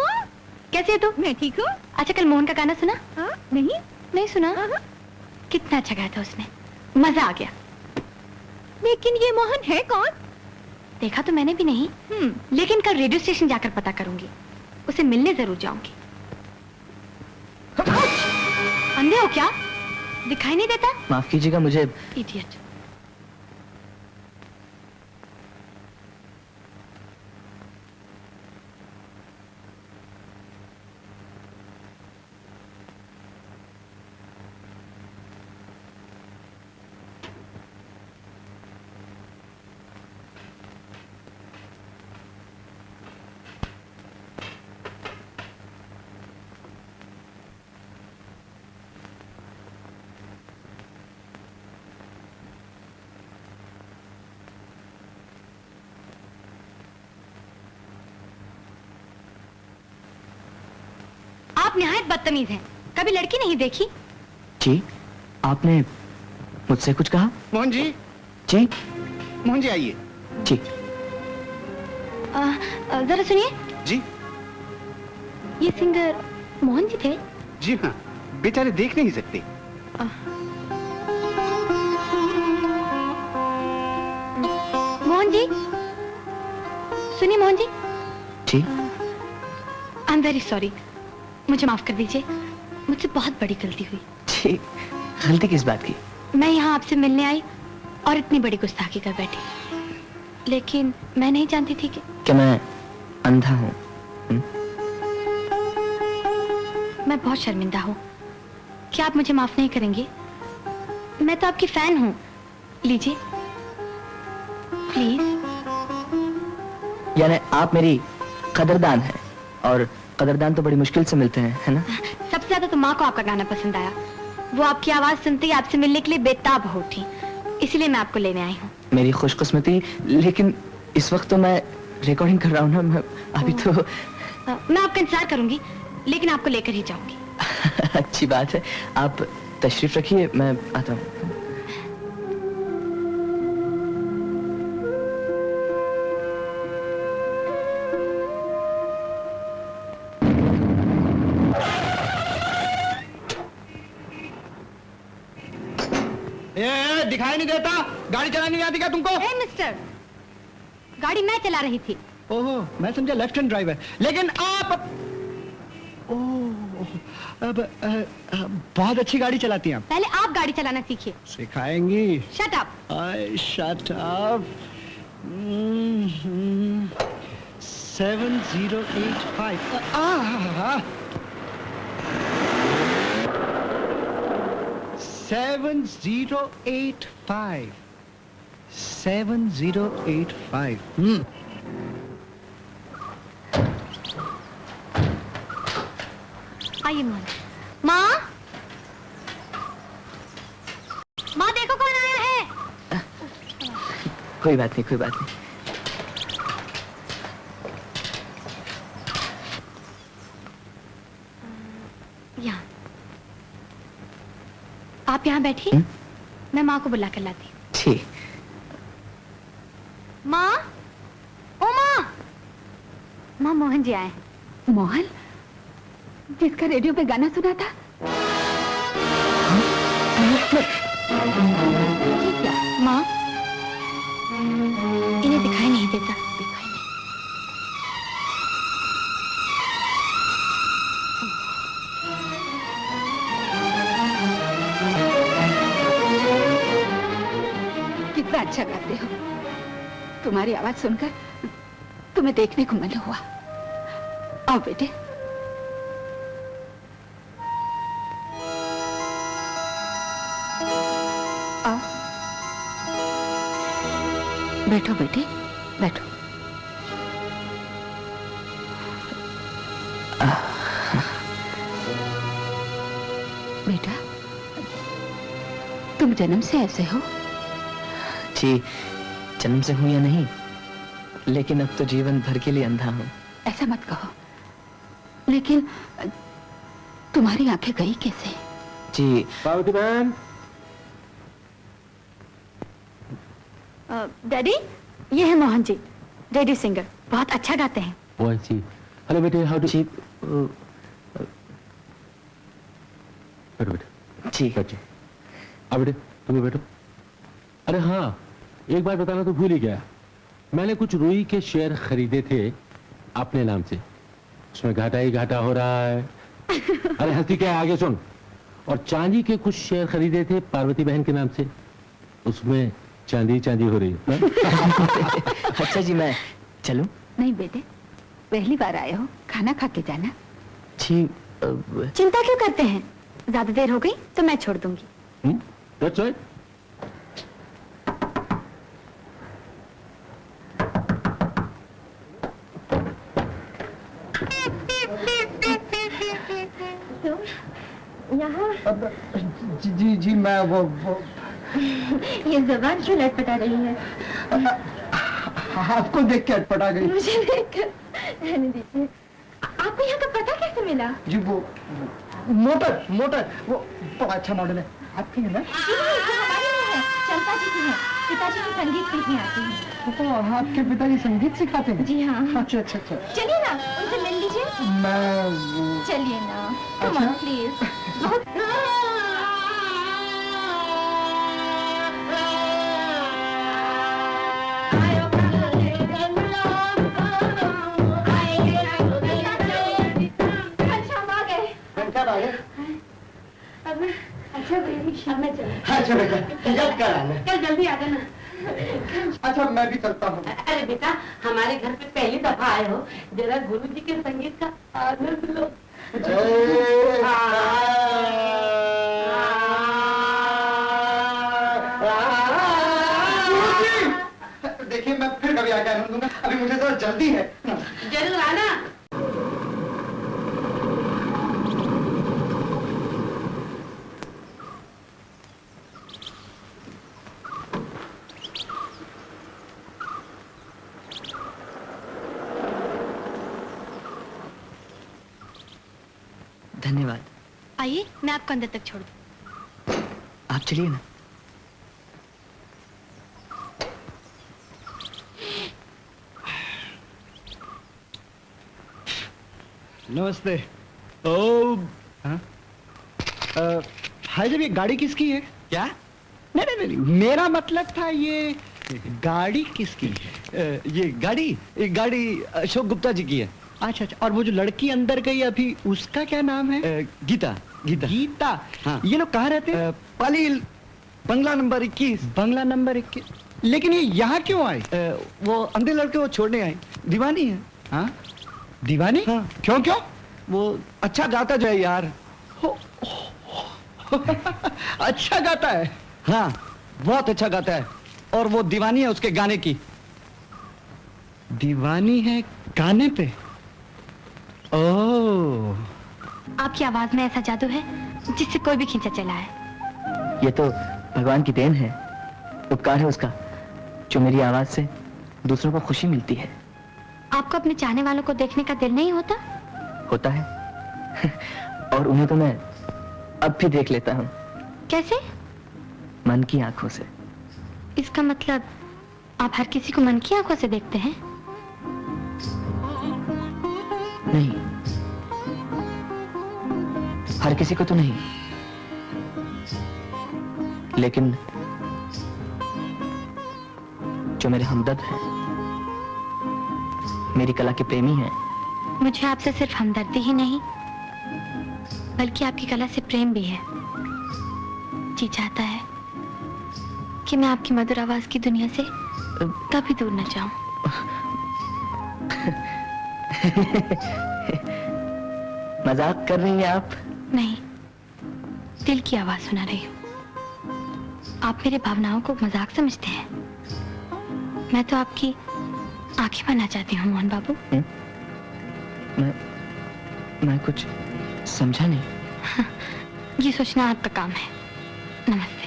कैसे है तू? मैं ठीक हूँ। अच्छा कल मोहन का गाना सुना? हाँ? नहीं नहीं सुना? कितना अच्छा गाया था उसने, मजा आ गया। लेकिन ये मोहन है कौन? देखा तो मैंने भी नहीं, लेकिन कल रेडियो स्टेशन जाकर पता करूंगी, उसे मिलने जरूर जाऊंगी। अंधे हो क्या? दिखाई नहीं देता? माफ कीजिएगा मुझे। इडियट। आप निहायत बदतमीज हैं, कभी लड़की नहीं देखी? जी, आपने मुझसे कुछ कहा? मोहन जी। जी मोहन जी आइए। जी। जरा सुनिए। जी। ये सिंगर मोहन जी थे? जी हाँ, बेचारे देख नहीं सकते। मोहन जी, सुनिए मोहन जी। जी। आई एम वेरी सॉरी, मुझे माफ कर दीजिए, मुझसे बहुत बड़ी गलती हुई। जी, गलती किस बात की? मैं यहाँ आपसे मिलने आई और इतनी बड़ी गुस्ताखी कर बैठी, लेकिन मैं नहीं जानती थी कि मैं अंधा हूँ। मैं बहुत शर्मिंदा हूँ। क्या आप मुझे माफ नहीं करेंगे? मैं तो आपकी फैन हूँ, लीजिए प्लीज। यानी आप मेरी कदरदान हैं, और कदरदान तो बड़ी मुश्किल से मिलते हैं, है ना? सबसे ज्यादा तो माँ को आपका गाना पसंद आया, वो आपकी आवाज सुनते ही आपसे मिलने के लिए बेताब हो उठी, इसलिए मैं आपको लेने आई हूँ। मेरी खुशकिस्मती, लेकिन इस वक्त तो मैं रिकॉर्डिंग कर रहा हूँ ना, मैं अभी तो। मैं आपका इंतजार करूंगी, लेकिन आपको लेकर ही जाऊंगी। अच्छी बात है, आप तशरीफ रखिए, मैं आता हूँ। दिखाई नहीं देता? गाड़ी चलानी नहीं आती क्या तुमको? ए मिस्टर, गाड़ी मैं चला रही थी। ओहो, मैं समझा लेफ्ट हैंड ड्राइवर। लेकिन आप बहुत अच्छी गाड़ी चलाती हैं आप। पहले आप गाड़ी चलाना सीखिए। सिखाएंगी? Shut up. Shut up. 7085। 7085। 7085। आइए माँ। माँ, माँ देखो कौन आया है। कोई बात नहीं, कोई बात नहीं। यहाँ आप यहाँ बैठिए, मैं माँ को बुला कर लाती हूँ। ठीक। माँ मोहन जी आए हैं। मोहन, जिसका रेडियो पे गाना सुना था? ये क्या? माँ, इन्हें दिखाई नहीं देता। दिखाई नहीं। कितना अच्छा गाते हो। तुम्हारी आवाज सुनकर तुम्हें देखने को मन हुआ। आओ बेटे। आओ। बैठो बेटे, बैठो। बेटा, तुम जन्म से ऐसे हो? जी, जन्म से हूं या नहीं, लेकिन अब तो जीवन भर के लिए अंधा हूं। ऐसा मत कहो। लेकिन तुम्हारी आंखें गई कैसे? जी, पार्वती बहन। डैडी, ये है मोहन जी, रेडियो सिंगर, बहुत अच्छा गाते हैं। ओ आई सी। हेलो बेटे, हाउ डू। जी, बैठो बेटे। जी। बैठो। अब बेटे तुम भी बैठो। अरे हाँ, एक बात बताना तो भूल ही गया। मैंने कुछ रुई के शेयर खरीदे थे अपने नाम से। उसमें घाटा ही घाटा हो रहा है। अरे हंसी क्या है, आगे सुन। और चांदी के कुछ शेयर खरीदे थे पार्वती बहन के नाम से। उसमें चांदी चांदी हो रही है। अच्छा जी, मैं चलूं? नहीं बेटे, पहली बार आए हो, खाना खा के जाना। जी, चिंता क्यों करते हैं? ज्यादा देर हो गई तो मैं छोड़ दूंगी। That's right. यहाँ जी जी, मैं वो ये जबान क्यों लटपटा रही है? आपको देख के अटपटा गई। मुझे देखकर रहने दीजिए। आपको यहाँ का पता कैसे मिला? जी वो मोटर वो बड़ा अच्छा मॉडल है। आपकी है ना? हमारी नहीं है, चंपा जी की है। पिताजी की संगीत सीखने आती हैं। तो आपके पिताजी संगीत सिखाते हैं? जी हाँ। अच्छा अच्छा अच्छा। चलिए ना, उनसे मिल लीजिए। मैं चलिए ना, कम ऑन प्लीज। अच्छा बेटा, जल्द कर आना। कल जल्दी आ जाना। अच्छा मैं भी चलता हूँ। अरे बेटा, हमारे घर पे पहली दफा आए हो, जरा गुरु जी के संगीत का आनंद लो। देखिए मैं फिर कभी आके आनंद लूंगा, अभी मुझे जरा जल्दी है। जरूर आना। धन्यवाद। आइए, मैं आपको अंदर तक छोड़ दूं। आप चलिए ना। नमस्ते। ओ हाय, जब ये गाड़ी किसकी है? क्या? नहीं, मेरा मतलब था ये गाड़ी किसकी है? ये गाड़ी अशोक गुप्ता जी की है। अच्छा अच्छा, और वो जो लड़की अंदर गई अभी, उसका क्या नाम है? गीता। गीता। हाँ। ये लोग कहाँ रहते हैं? पाली बंगला नंबर 21। बंगला नंबर 21। लेकिन ये यहाँ क्यों आए? वो अंधे लड़के को छोड़ने आए, दीवानी है। हाँ, दीवानी? हाँ। क्यों? वो अच्छा गाता जो है यार। अच्छा गाता है? हाँ, बहुत अच्छा गाता है, और वो दीवानी है उसके गाने की। दीवानी है गाने पे? ओह, आपकी आवाज में ऐसा जादू है जिससे कोई भी खींचा चला है। ये तो भगवान की देन है, उपकार है उसका, जो मेरी आवाज से दूसरों को खुशी मिलती है। आपको अपने चाहने वालों को देखने का दिल नहीं होता? होता है और उन्हें तो मैं अब भी देख लेता हूँ। कैसे? मन की आंखों से। इसका मतलब आप हर किसी को मन की आंखों से देखते हैं? नहीं, हर किसी को तो नहीं, लेकिन जो मेरे हमदर्द हैं, मेरी कला के प्रेमी हैं। मुझे आपसे सिर्फ हमदर्दी ही नहीं बल्कि आपकी कला से प्रेम भी है। जी चाहता है कि मैं आपकी मधुर आवाज की दुनिया से कभी दूर न जाऊं। मजाक कर रही हैं आप? नहीं, दिल की आवाज सुना रही हूँ। आप मेरी भावनाओं को मजाक समझते हैं। मैं तो आपकी आंखें बनना चाहती हूँ मोहन बाबू। मैं कुछ समझा नहीं। ये सोचना आपका काम है। नमस्ते।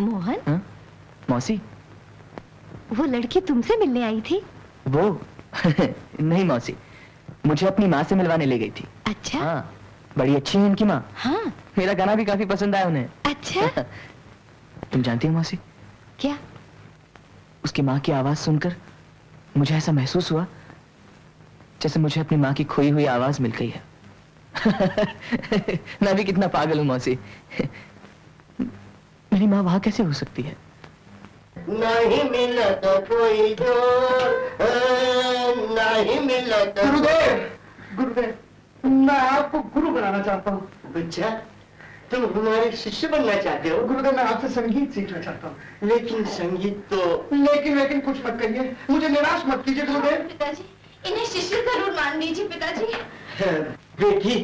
मोहन, हाँ? मौसी, वो लड़की तुमसे मिलने आई थी? वो नहीं मौसी, मुझे अपनी माँ से मिलवाने ले गई थी। अच्छा। हाँ, बड़ी अच्छी है उनकी माँ। हाँ। मेरा गाना भी काफी पसंद आया उन्हें। अच्छा। तुम जानती हो मौसी, क्या? उसकी माँ की आवाज सुनकर मुझे ऐसा महसूस हुआ जैसे मुझे अपनी माँ की खोई हुई आवाज मिल गई है। मैं भी कितना पागल हूँ मौसी। मेरी माँ वहां कैसे हो सकती है? नहीं मिला तो कोई नहीं मिला तो। गुरुदेव, गुरुदेव, मैं आपको गुरु बनाना चाहता हूँ। अच्छा, तुम हमारे शिष्य बनना चाहते हो? गुरुदेव, मैं आपसे संगीत सीखना चाहता हूँ। लेकिन संगीत तो लेकिन कुछ मत कहिए, मुझे निराश मत कीजिए गुरुदेव। पिताजी, इन्हें शिष्य जरूर मान लीजिए पिताजी। बेटी,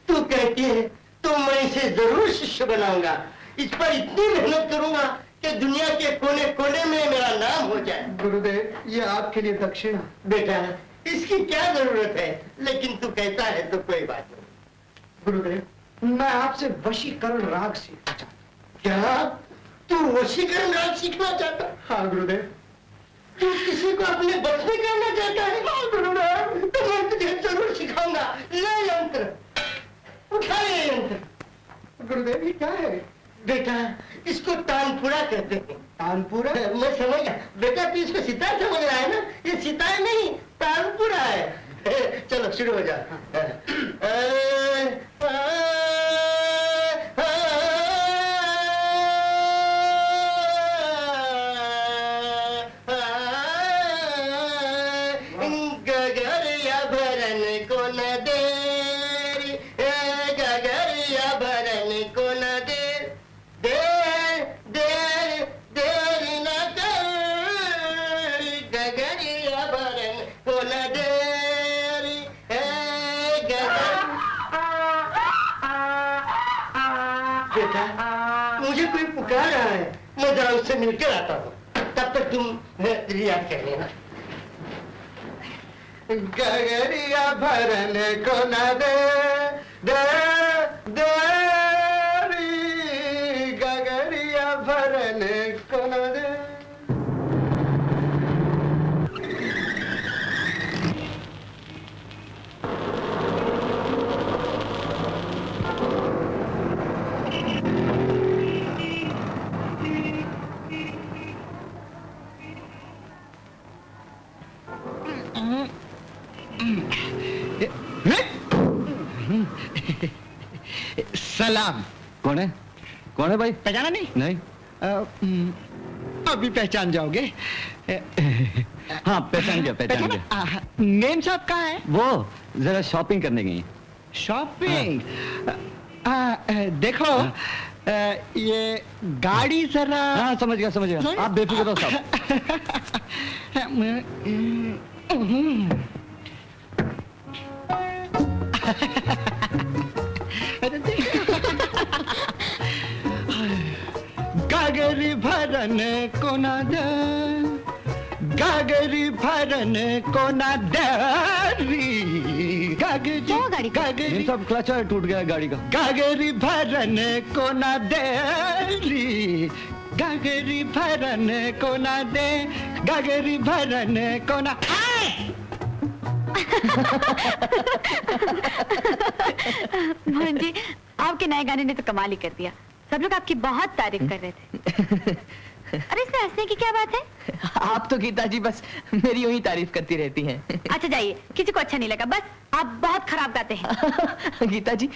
तू कहती है तो मैं इसे जरूर शिष्य बनाऊंगा। इस पर इतनी मेहनत करूंगा कि दुनिया के कोने कोने में मेरा नाम हो जाए। गुरुदेव, ये आपके लिए दक्षिणा। बेटा, इसकी क्या जरूरत है, लेकिन तू कहता है तो कोई बात नहीं। गुरुदेव, मैं आपसे वशीकरण राग सीखना चाहता हूँ। क्या तू वशीकरण राग सीखना चाहता? हाँ गुरुदेव। तू किसी को अपने बस में करना चाहता है? हाँ गुरुदेव, तो मैं तुझे जरूर सिखाऊंगा। ले यंत्र, उठा ये यंत्र। गुरुदेव, ये क्या है? बेटा, इसको तानपुरा कहते हैं। तानपुरा? मैं समझ गया। बेटा, तू इसको सितार समझ रहा है ना? ये सितार नहीं, तानपुरा है। चलो शुरू हो जा। गगरिया भरन को न देरी, गगरिया भरन को न देर, देर न कर, गगरिया भरन को न देरी, बेटा, मुझे कोई पुकार रहा है, मैं जरा उससे मिलकर आता हूँ। तब तक तुम रियाज कर लेना। गगरिया भरन को न दे, गगरिया भरन को न दे। सलाम। कौन है? कौन है भाई? पहचाना नहीं? नहीं। अभी पहचान जाओगे। हाँ, पहचान गया। मेम साहब कहाँ है? वो जरा शॉपिंग करने गई। शॉपिंग? देखो, ये गाड़ी जरा। हाँ, समझ गया। आप बेफिक्र रहो साहब। गागरी भरन को न दे, गागरी भरन को न देरी, गागरी सब क्लच टूट गया गाड़ी का। गागरी भरन को न देरी, गागरी भरन को न दे, गागरी भरन को न। मोहन जी, आपके नए गाने ने तो कमाल ही कर दिया। सब लोग आपकी बहुत तारीफ कर रहे थे। अरे इसमें हंसने की क्या बात है? आप तो गीता जी बस मेरी यूं ही तारीफ करती रहती हैं। अच्छा जाइए, किसी को अच्छा नहीं लगा, बस आप बहुत खराब गाते हैं। गीता जी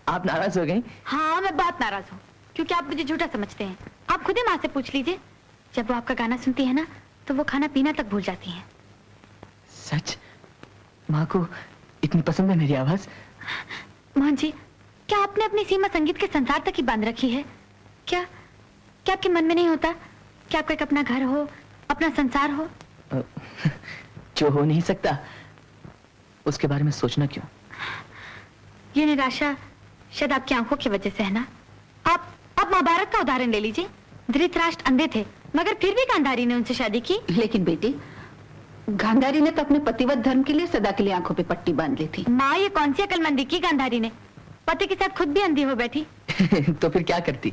आप नाराज हो गई? हाँ मैं बहुत नाराज हूँ, क्योंकि आप मुझे झूठा समझते हैं। आप खुद ही माँ से पूछ लीजिए, जब वो आपका गाना सुनती है ना तो वो खाना पीना तक भूल जाती हैं। सच? माँ को इतनी पसंद है मेरी आवाज? मोहन जी, क्या आपने अपनी सीमा संगीत के संसार तक ही बांध रखी है? क्या क्या आपके मन में नहीं होता कि आपका एक अपना घर हो, अपना संसार हो? जो हो नहीं सकता उसके बारे में सोचना क्यों? ये निराशा शायद आपकी आंखों की वजह से है ना। आप महाभारत का उदाहरण ले लीजिए। धृतराष्ट्र अंधे थे मगर फिर भी गांधारी ने उनसे शादी की। लेकिन बेटी, गांधारी ने तो अपने पतिव्रत धर्म के लिए सदा के लिए आंखों पे पट्टी बांध ली थी। माँ, ये कौन सी अकलमंदी की गांधारी ने? पति के साथ खुद भी अंधी हो बैठी। तो फिर क्या करती?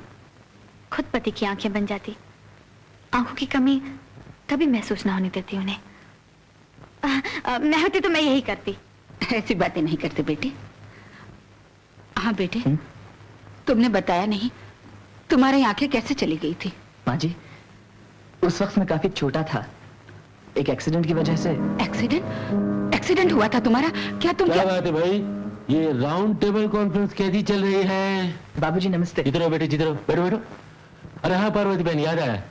खुद पति की आंखें बन जाती। आंखों की कमी कभी महसूस ना होने देती उन्हें। मैं होती तो मैं यही करती। ऐसी बातें नहीं करते बेटी। हाँ बेटे, तुमने बताया नहीं तुम्हारी आंखें कैसे चली गई थी? माँ जी, उस वक्त मैं काफी छोटा था, एक एक्सीडेंट की वजह से। एक्सीडेंट? एक्सीडेंट हुआ था तुम्हारा? क्या तुम क्या बात है भाई? ये राउंड टेबल कॉन्फ्रेंस कैसी चल रही है? बाबूजी नमस्ते। इधर आओ बेटे, इधर आओ, बैठो बैठो। अरे हाँ पार्वती बहन, याद आया,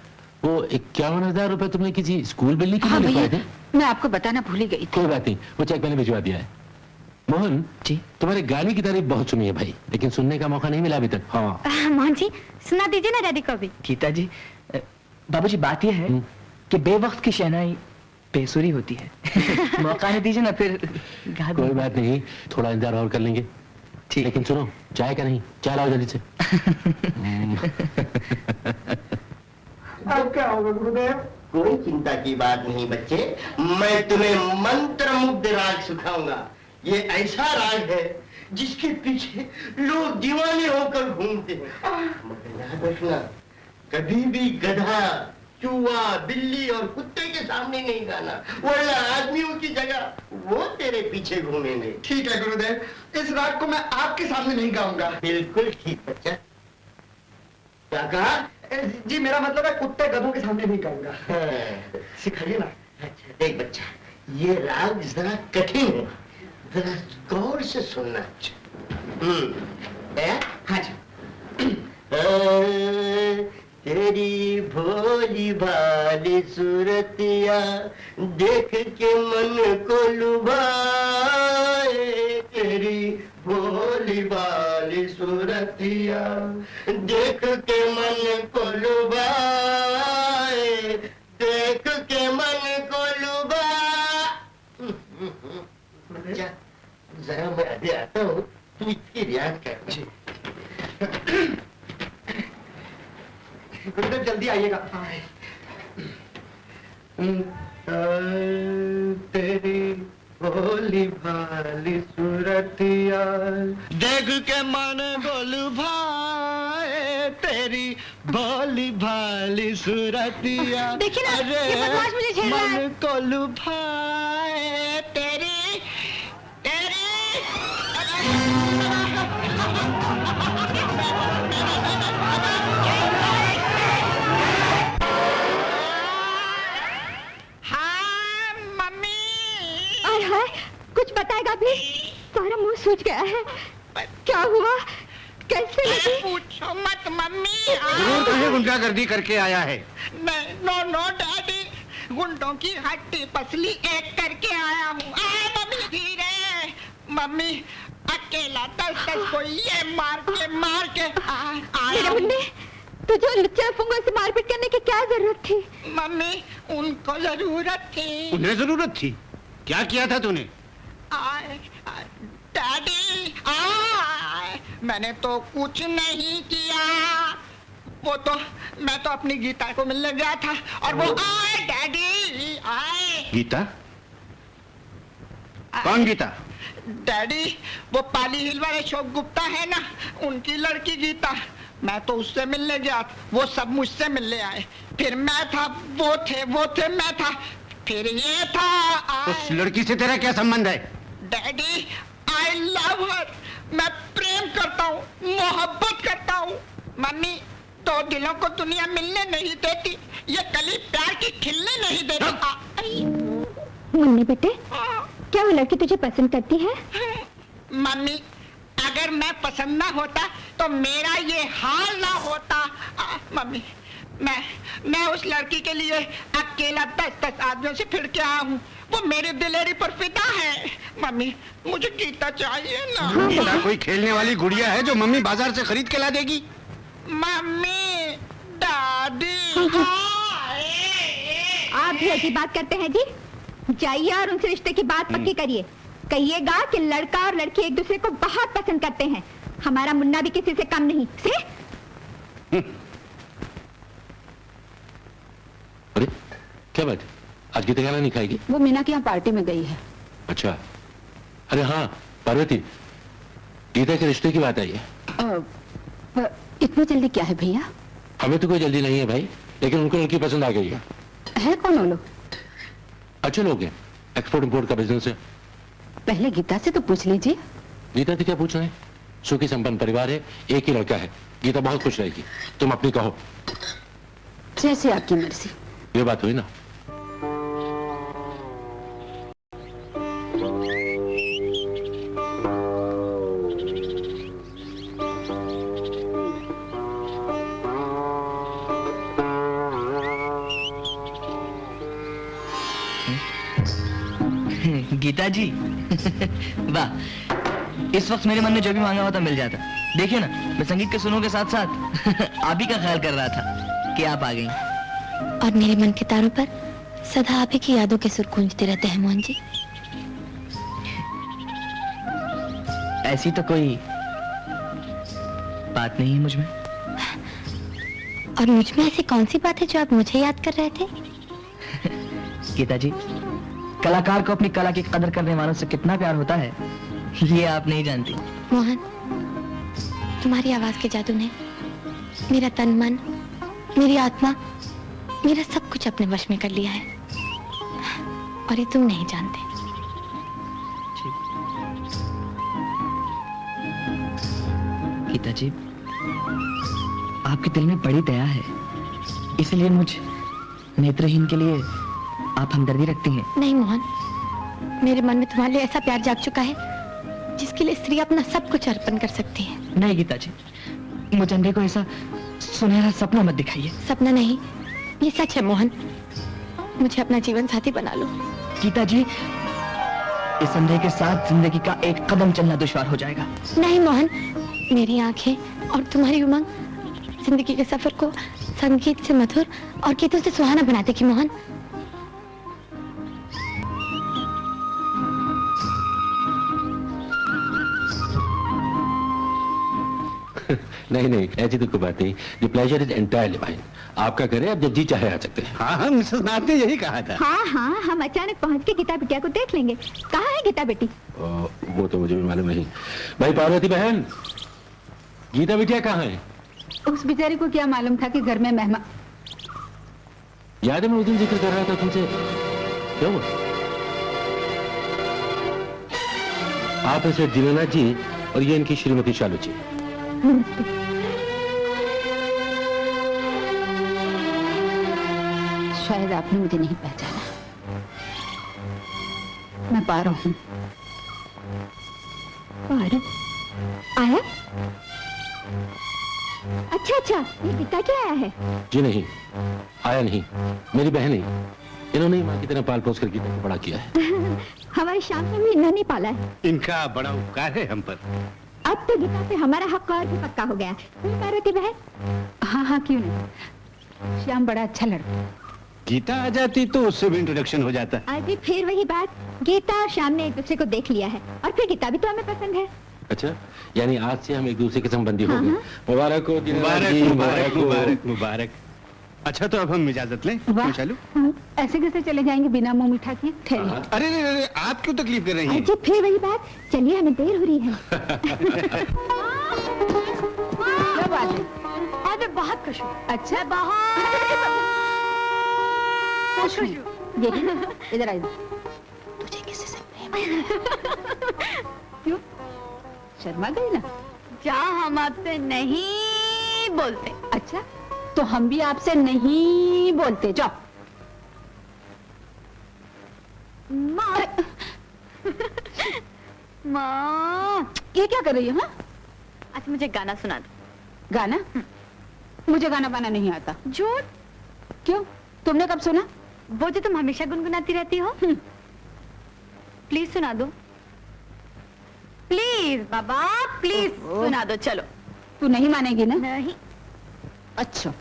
वो 51,000 रुपए तुमने किसी स्कूल बिल्ली के लिए लिखवाए थे? मैं आपको बताना भूल ही गई थी। कोई बात नहीं, वो चेक मैंने भिजवा दिया है। मोहन जी, तुम्हारे गाने की तारीफ बहुत सुनी है भाई, लेकिन सुनने का मौका नहीं मिला अभी तक। हाँ मोहन जी, सुना दीजिए ना डैडी को भी। गीता जी, बाबूजी बात यह है कि बेवक्त की शहनाई बेसुरी होती है। मौका नहीं दीजिए ना फिर गा दूंगा। कोई बात नहीं, थोड़ा इंतजार और कर लेंगे। ठीक। लेकिन सुनो, चाय का नहीं, चाय लाओ जल्दी से। अब क्या होगा गुरुदेव? कोई चिंता की बात नहीं बच्चे, मैं तुम्हें मंत्र मुग्ध राग सिखाऊंगा। ये ऐसा राग है जिसके पीछे लोग दीवाने होकर घूमते हैं। मगर याद रखना, कभी भी गधा, चूहा, बिल्ली और कुत्ते के सामने नहीं गाना, वरना आदमियों की जगह वो तेरे पीछे घूमेंगे। ठीक है गुरुदेव, इस राग को मैं आपके सामने नहीं गाऊंगा। बिल्कुल ठीक बच्चा। क्या कहा? जी मेरा मतलब है कुत्ते गधों के सामने नहीं गाऊंगा। हाँ। सिखाइए ना। अच्छा देख बच्चा, ये राग जरा कठिन है, जरा गौर से सुनना। हाँ जी। तेरी भोली भाली सूरतिया देख के मन को लुभाए, तेरी भोली भाली सूरतिया देख के मन को लुभाए, देख के मन को लुभा। जरा मैं अभी आता हूँ, तू इसकी रियाज कर। गुरुदेव जल्दी आइएगा। तेरी भोली भाली सूरतिया देख के मन गोल भाए, तेरी भोली भाली सूरतिया। देखिए ना, ये बदमाश मुझे झेल रहा है। मन गोल भाए, तेरी कुछ बताएगा भी? सारा मुंह सूज गया है। क्या हुआ? कैसे लगी? पूछो मत मम्मी। जरूर कहीं गुंडागर्दी करके आया है। नो डैडी, गुंडों की हड्डी पसली एक करके आया हूँ। मम्मी धीरे। मम्मी अकेला 10 को ये मार के मेरे मुन्ने, तुझे लुच्चे फुंगों से मारपीट करने की क्या जरूरत थी? मम्मी उनको जरूरत थी। उन्हें जरूरत थी? क्या किया था तूने? डैडी, मैंने तो कुछ नहीं किया। वो तो मैं तो अपनी गीता को मिलने गया था और वो आए डैडी आए। गीता? कौन गीता? डैडी, वो पाली हिल वाले अशोक गुप्ता है ना, उनकी लड़की गीता। मैं तो उससे मिलने गया, वो सब मुझसे मिलने आए। फिर मैं था, वो थे, मैं था, फिर ये था। उस लड़की से तेरा क्या संबंध है? डैडी, आई लव हर। मैं प्रेम करता हूँ, मोहब्बत करता हूँ। दो दिलों को दुनिया मिलने नहीं देती, ये कली प्यार की खिलने नहीं देती। मुन्नी बेटे, क्या वो लड़की तुझे पसंद करती है? मम्मी, अगर मैं पसंद ना होता तो मेरा ये हाल ना होता। मम्मी, मैं उस लड़की के लिए अकेला 10-10 आदमियों से फिर के आया हूँ। वो मेरे दिलेरी पर फिदा है। मम्मी, मुझे गीता चाहिए ना। गीता कोई खेलने वाली गुड़िया है जो मम्मी बाजार से खरीद के ला देगी? मम्मी, दादी। आप भी ऐसी बात करते हैं जी? जाइए और उनसे रिश्ते की बात पक्की करिए। कहिएगा कि लड़का और लड़की एक दूसरे को बहुत पसंद करते हैं। हमारा मुन्ना भी किसी से कम नहीं। से? अरे क्या बात, आज गीता खाना नहीं खाएगी? वो मीना के यहाँ पार्टी में गई है। अच्छा, अरे हाँ पार्वती, गीता के रिश्ते की बात आई है। इतनी जल्दी क्या है भैया? हमें तो कोई जल्दी नहीं है भाई, लेकिन उनको लड़की पसंद आ गई है। कौन वो लोग? अच्छे लोग हैं, एक्सपोर्ट इंपोर्ट का बिजनेस है। पहले गीता से तो पूछ लीजिए। गीता से क्या पूछना है? सुखी संपन्न परिवार है, एक ही लड़का है, गीता बहुत खुश रहेगी। तुम अपनी कहो। जैसे आपकी मर्जी। ये बात हुई ना। गीता जी वाह, इस वक्त मेरे मन ने जो भी मांगा होता मिल जाता। देखिए ना, मैं संगीत के सुनों के साथ साथ आप ही का ख्याल कर रहा था कि आप आ गई। और मेरे मन के तारों पर सदा आप ही की यादों के सुर गूंजते रहते हैं मोहन जी। ऐसी तो कोई बात नहीं है मुझ में। और मुझ में ऐसी कौन सी बात है जो आप मुझे याद कर रहे थे? गीता जी, कलाकार को अपनी कला की कदर करने वालों से कितना प्यार होता है, ये आप नहीं जानती। मोहन, तुम्हारी आवाज के जादू ने मेरा तन मन, मेरी आत्मा, मेरा सब कुछ अपने वश में कर लिया है, और ये तुम नहीं जानते। गीता जी, आपके दिल में बड़ी दया है, इसलिए मुझ नेत्रहीन के लिए आप हमदर्दी रखती हैं। नहीं मोहन, मेरे मन में तुम्हारे लिए ऐसा प्यार जाग चुका है जिसके लिए स्त्री अपना सब कुछ अर्पण कर सकती है। नहीं गीता जी, मुझे अंधे को ऐसा सुनहरा सपना मत दिखाइए। सपना नहीं, ये सच है मोहन। मुझे अपना जीवन साथी बना लो। गीता जी, इस अंधे के साथ जिंदगी का एक कदम चलना दुश्वार हो जाएगा। नहीं मोहन, मेरी आंखें और तुम्हारी उमंग जिंदगी के सफर को संगीत से मधुर और गीतों से सुहाना बना देगी मोहन। नहीं नहीं, ऐसी तो कोई बात नहीं। The pleasure is entirely mine. आपका करे, आप जब जी चाहे आ सकते हैं। हाँ हाँ, मिसेस नाथ ने यही कहा था। हाँ हाँ, हम अचानक पहुँच के गीता बिटिया को देख लेंगे। कहाँ है गीता बेटी? वो तो मुझे भी मालूम नहीं। भाई पार्वती बहन, गीता बिटिया कहाँ है? उस बेचारी को क्या मालूम था कि घर में मेहमान। याद है मैं उस दिन जिक्र कर रहा था तुमसे, क्या हुआ? आप ऐसे दीनानाथ जी और ये इनकी श्रीमती शालू जी। शायद आपने मुझे नहीं पहचाना। मैं पारो हूँ। पारो आया? अच्छा अच्छा, ये पिता क्या आया है? जी नहीं, आया नहीं, मेरी बहन ही। इन्होंने ही माँ की तरह पाल पोस कर गीता को बड़ा किया है। हमारे शाम में भी इन्होंने पाला है। इनका बड़ा उपकार है हम पर। अब तो गीता पे हमारा हक और भी पक्का हो गया। पार्वती बहन? हाँ हाँ, क्यों नहीं। श्याम बड़ा अच्छा लड़का। गीता आ जाती तो उससे भी इंट्रोडक्शन हो जाता। अभी फिर वही बात, गीता और श्याम ने एक दूसरे को देख लिया है, और फिर गीता भी तो हमें पसंद है। अच्छा, यानी आज से हम एक दूसरे के संबंधी हो गए। मुबारक हो दीनानाथ जी, मुबारक हो। मुबारक मुबारक। अच्छा, तो अब हम इजाजत लें। वाह, चलो। ऐसे कैसे चले जाएंगे बिना मुंह मीठा किए? ठहरिए। अरे आप क्यों तकलीफ कर रही हैं? अच्छा, फिर वही बात, चलिए हमें देर हो रही है। क्या बात है? आज मैं बहुत खुश हूँ। अच्छा, खुश हूँ। ये इधर आइए। तुझे किसी से प्रेम है? क्यों शर्मा गई ना? क्या हम आपसे नहीं बोलते? अच्छा, तो हम भी आपसे नहीं बोलते। जाओ। माँ माँ, ये क्या कर रही है? हाँ, अच्छा मुझे गाना सुना दो। गाना? मुझे गाना गाना नहीं आता। झूठ। क्यों? तुमने कब सुना? वो जो तुम हमेशा गुनगुनाती रहती हो। प्लीज सुना दो, प्लीज बाबा, प्लीज सुना दो। चलो। तू नहीं मानेगी ना? नहीं। अच्छा।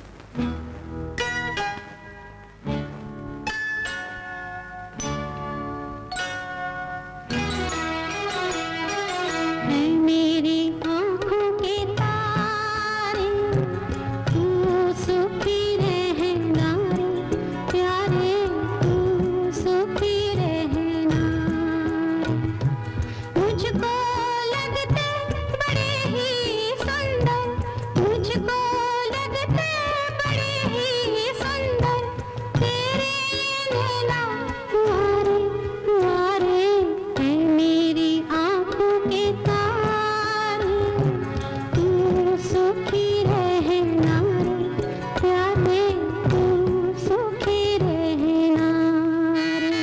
मेरी आँखों के तारे, तू सुखी रहना रे प्यारे, तू सुखी रहना। मुझको लगते बड़े ही सुंदर, मुझको लगते बड़े ही सुंदर तेरे नैना तुम्हारे तुम्हारे है मेरी आँखों के तारे, तू सुखी रहना रे प्यारे, तू सुखी रहना रे।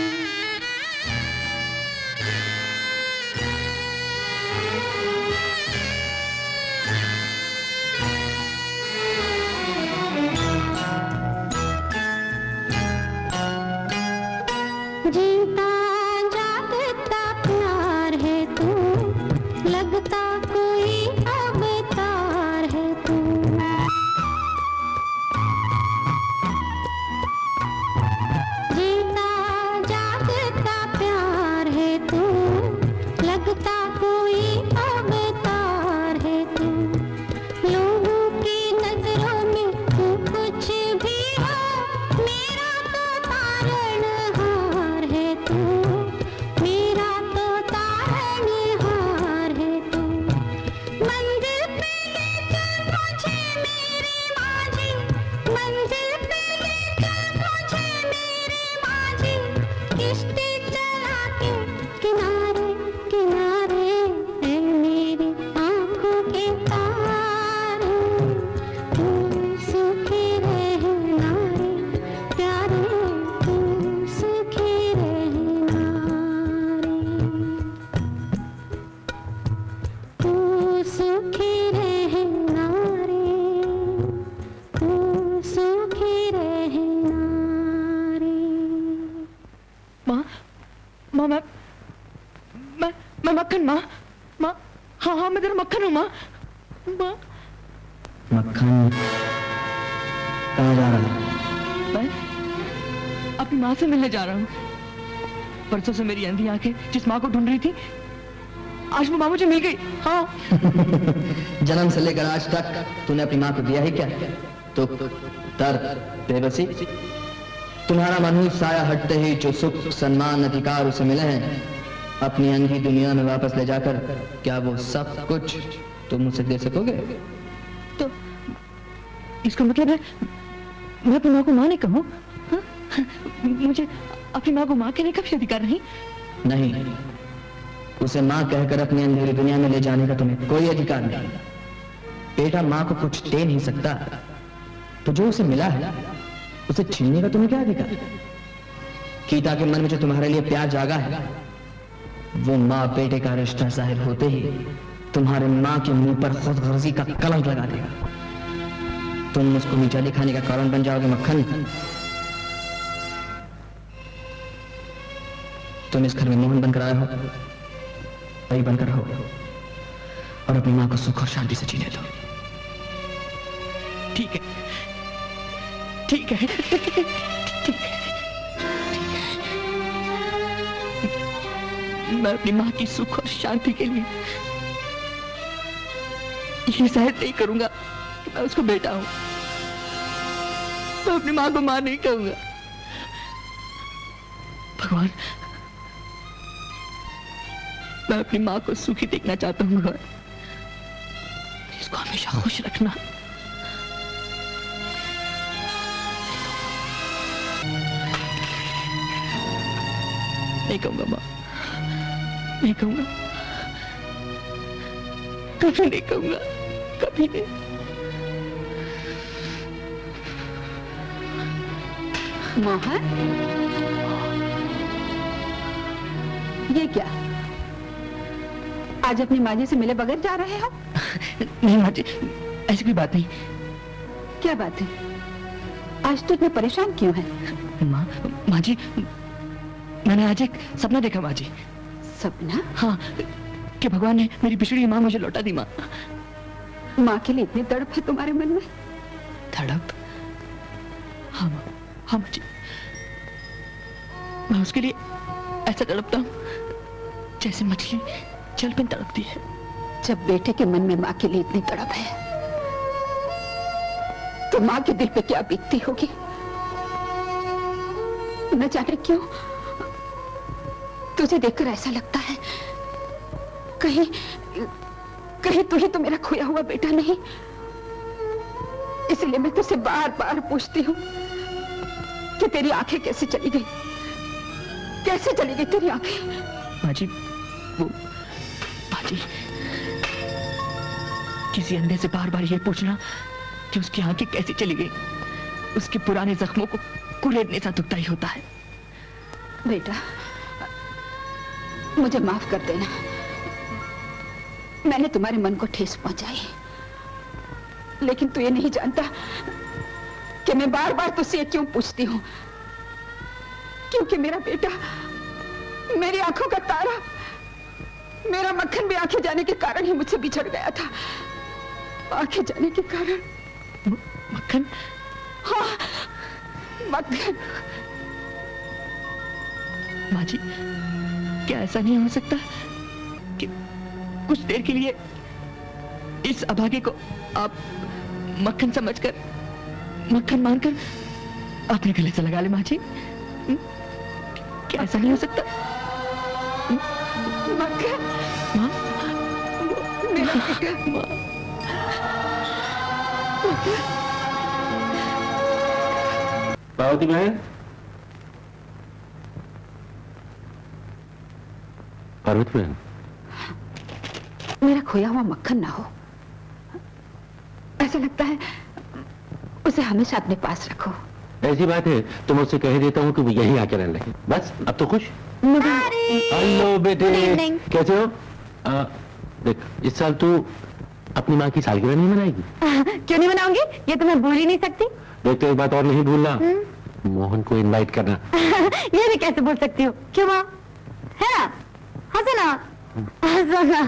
जीता जागता प्यार है तू, लगता कोई अवतार है तू। जीता जागता प्यार है तू, लगता कोई अवतार है तू। लोगों की नजरों में तू कुछ भी हो, मेरा तो तारणहार है तू, मेरा तो तारणहार है तू। मंजिल पे ले चल मुझे मेरे माझी, मंजिल पे ले चल मुझे मेरे माझी, किश्ती चला के किनारे किनारे है मेरी आँखों के तारे, तू सुखी रहना रे प्यारे, तू सुखी रहना रे, तू सुखी रहना रे, तू सुखी रहना रे। माँ, माँ, मैं मक्खन। माँ, माँ, हाँ हाँ मैं तेरा मक्खन हूँ। माँ, माँ। मक्खन कहाँ जा रहा है? मैं अपनी माँ से मिलने जा रहा हूँ। परसों से मेरी अंधी आंखें जिस माँ को ढूंढ रही थी, आज वो माँ मुझे मिल गई। हाँ। जन्म से लेकर आज तक तूने अपनी माँ को दिया ही क्या? तो दर्द, बेबसी, तुम्हारा मनहूस साया हटते ही जो सुख सम्मान अधिकार उसे मिले हैं, अपनी अंधी दुनिया में वापस ले जाकर क्या वो सब कुछ तुम उसे दे सकोगे? तो इसका मतलब है मैं अपनी माँ को माँ नहीं कहूँ? हाँ? मुझे अपनी माँ को माँ कहने का भी अधिकार नहीं? नहीं, उसे माँ कहकर अपनी अंधेरी दुनिया में ले जाने का तुम्हें कोई अधिकार नहीं। बेटा माँ को कुछ दे नहीं सकता, तो जो उसे मिला है उसे छीनने का तुम्हें क्या अधिकार? गीता के मन में जो तुम्हारे लिए प्यार जागा है, वो माँ बेटे का रिश्ता जाहिर होते ही तुम्हारे माँ के मुंह पर खुदगर्जी का कलंक लगा देगा। तुम उसको नीचा दिखाने का कारण बन जाओगे मक्खन। तुम इस घर में मोहन बनकर आए हो, वही बनकर रहो और अपनी माँ को सुख और शांति से जीने दो। ठीक है, ठीक है, ठीक है। मैं अपनी माँ की सुख और शांति के लिए ये जाहिर नहीं करूंगा कि मैं उसको बेटा हूं। मैं अपनी माँ को माँ नहीं कहूंगा। भगवान, मैं अपनी माँ को सुखी देखना चाहता हूँ। भगवान, इसको हमेशा खुश रखना। नहीं कहूंगा माँ, नहीं कहूंगा, कभी नहीं कहूंगा, कभी नहीं। मोहन, ये क्या? आज अपनी माँ जी से मिले बगैर जा रहे हो? नहीं माँ जी, ऐसी कोई बात नहीं। क्या बात है? आज तो इतने परेशान क्यों है? माँ जी, मैंने आज एक सपना देखा माँ जी। सपना? हाँ, कि भगवान ने मेरी बिछड़ी माँ मुझे लौटा दी। माँ, माँ के लिए इतनी तड़प है तुम्हारे मन में? तड़प? हाँ माँ, हाँ माँ जी, मैं उसके लिए ऐसा तड़पता हूँ जैसे मछली जल में तड़पती है। जब बेटे के मन में माँ के लिए इतनी तड़प है, तो माँ के दिल पे क्या बीतती होगी? न जाने क्यों तुझे देखकर ऐसा लगता है कहीं कहीं तू ही तो मेरा खोया हुआ बेटा नहीं। इसलिए मैं तुझसे बार बार पूछती हूँ कि तेरी आंखें कैसे चली गई? कैसे चली गई तेरी आंखें? माँ जी, वो माँ जी, किसी अंधे से बार बार ये पूछना कि उसकी आंखें कैसे चली गई, उसके पुराने जख्मों को कुरेदने सा दुखता ही होता है। बेटा, मुझे माफ कर देना, मैंने तुम्हारे मन को ठेस पहुंचाई। लेकिन तू ये नहीं जानता कि मैं बार बार तुझसे क्यों पूछती हूँ, क्योंकि मेरा बेटा मेरी आंखों का तारा, मेरा मक्खन भी आंखें जाने के कारण ही मुझसे बिछड़ गया था। आंखें जाने के कारण। मक्खन? हाँ, मक्खन। माँ जी, क्या ऐसा नहीं हो सकता कि कुछ देर के लिए इस अभागे को आप मक्खन समझकर, मक्खन मानकर अपने गले से लगा ले? माँ जी, क्या ऐसा नहीं हो सकता? मक्खन, माँ, मेरा बेटा, पार्वती बहन, पार्वती बहन, मेरा खोया हुआ मक्खन ना हो, ऐसा लगता है उसे हमेशा अपने पास रखो। ऐसी बात है तो मैं उससे कह देता हूँ कि वो यहीं आके रहने लगे। बस अब तो खुश? हेलो बेटे, कैसे हो? देख, इस साल तू अपनी माँ की सालगिरह नहीं मनाएगी? क्यों नहीं मनाऊंगी? ये तो मैं भूल ही नहीं सकती। देख, तो एक बात और नहीं भूलना, मोहन को इनवाइट करना। ये भी कैसे बोल सकती हूँ? क्यों माँ? है ना? हंसो ना, हंसो ना।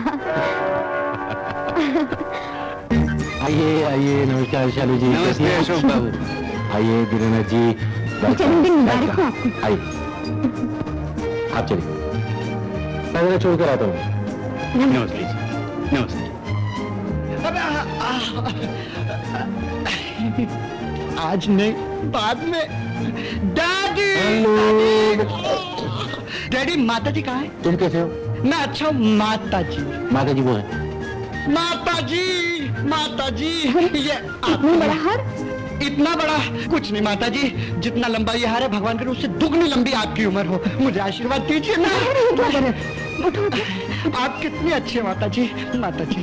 आइए आइए, नमस्कार शालू जी। नमस्ते अशोक बाबू। आइए दिनेश जी, जन्मदिन मुबारक हो आपको। आइए, आप चलिए, मैं जरा छोड़ कर आता हूँ। नमस्ते जी, नमस्ते। आज नहीं, बाद में। डैडी, डैडी, माता जी कहाँ है? तुम कैसे हो? मैं अच्छा हूँ माता जी। माता जी वो है? माता जी, माता जी, ये इतना बड़ा हार? इतना बड़ा कुछ नहीं माता जी, जितना लंबा ये हार है भगवान करे उससे दुगनी लंबी आपकी उम्र हो। मुझे आशीर्वाद दीजिए ना। उठो, आप कितनी अच्छी माता जी, माता जी।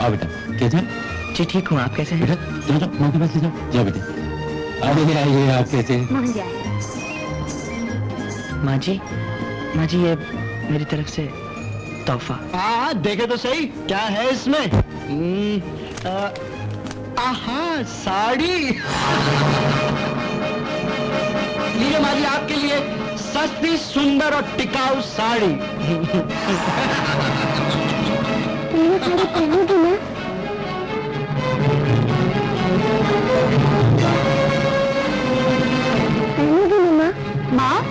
आओ बेटा, कैसे? जी ठीक हूँ, आप कैसे हैं? बेटा जाओ जाओ, माँ के पास जाओ, जाओ बेटे। आइए आइए, आप कैसे हैं? मोहन जी आए। माँ जी, ये मेरी तरफ से तोहफा। हाँ, देखे तो सही क्या है इसमें। आहा, साड़ी। लीजिए माँ जी, आपके लिए सस्ती, सुंदर और टिकाऊ साड़ी। माँ,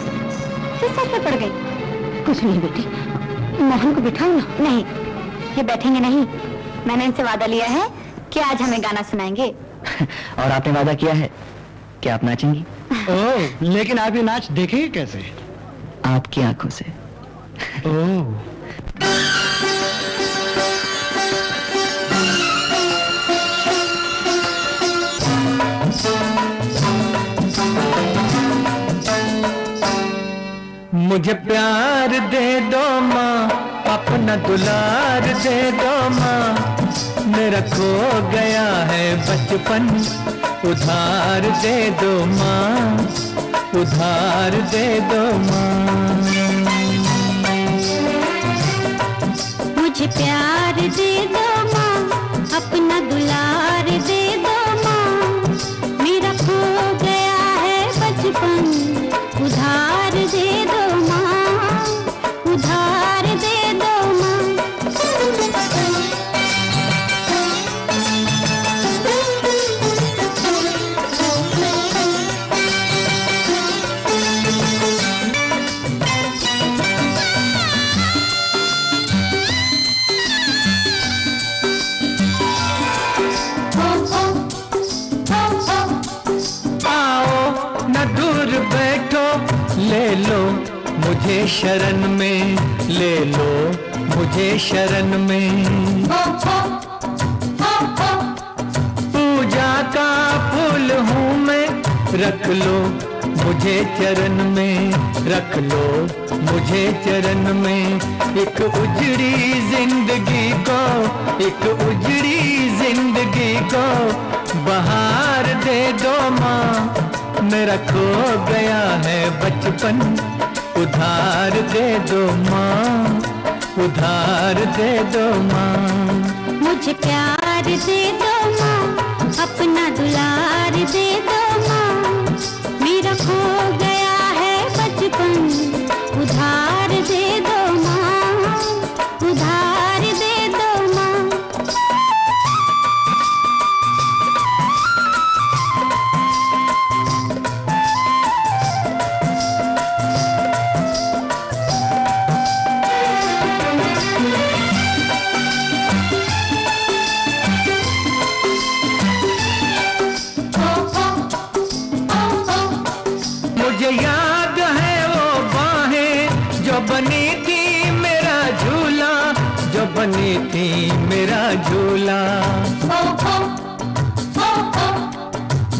किस सर पे पड़ गई? कुछ नहीं बेटी, मोहन को बिठाओ ना। नहीं, ये बैठेंगे नहीं। मैंने इनसे वादा लिया है कि आज हमें गाना सुनाएंगे। और आपने वादा किया है कि आप नाचेंगी? ओह, लेकिन आप ये नाच देखेंगे कैसे? आपकी आंखों से। ओह, मुझे प्यार दे दो माँ, अपना दुलार दे दो माँ, मेरा खो गया है बचपन, उधार दे दो माँ। उधार दे दो माँ। मुझे प्यार दे दो माँ, अपना दुलार दे दो माँ। मेरा खो गया है बचपन, उधार दे दो माँ, उधार दे दो माँ। ले लो मुझे शरण में, ले लो मुझे शरण में। पूजा का फूल हूँ मैं, रख लो मुझे चरण में, रख लो मुझे चरण में। एक उजड़ी जिंदगी को, एक उजड़ी जिंदगी को बहार दे दो माँ। मेरा खो गया है बचपन, उधार दे दो माँ, उधार दे दो माँ। मुझे प्यार दे दो माँ, अपना दुलार दे दो माँ। मेरा खो गया है बचपन, उधार दे दो माँ, उधार दे दो माँ। मुझे याद है वो बाहें जो बनी थी मेरा झूला, जो बनी थी मेरा झूला।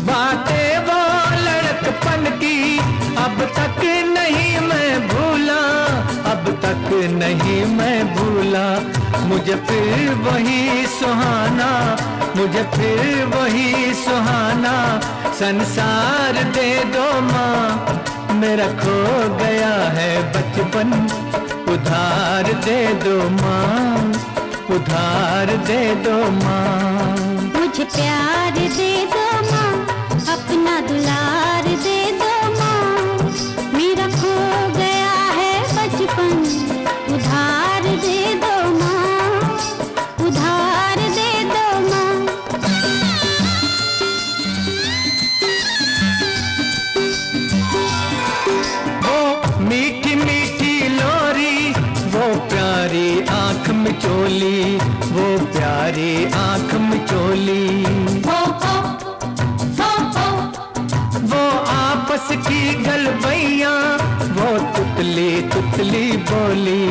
बातें वो लड़कपन की अब तक नहीं मैं भूला, अब तक नहीं मैं भूला। मुझे फिर वही सुहाना, मुझे फिर वही सुहाना संसार दे दो माँ। मेरा खो गया है बचपन, उधार दे दो माँ, उधार दे दो माँ। मुझे प्यार दे दो माँ, अपना दुलार दे दो माँ। मेरा खो गया है बचपन, उधार दे दो माँ, उधार दे दो माँ। वो मीठी मीठी लोरी, वो प्यारी आंख मिचोली, वो प्यारी आंख मिचोली। वो आपस की गलबैया, वो तुतली तुतली बोली,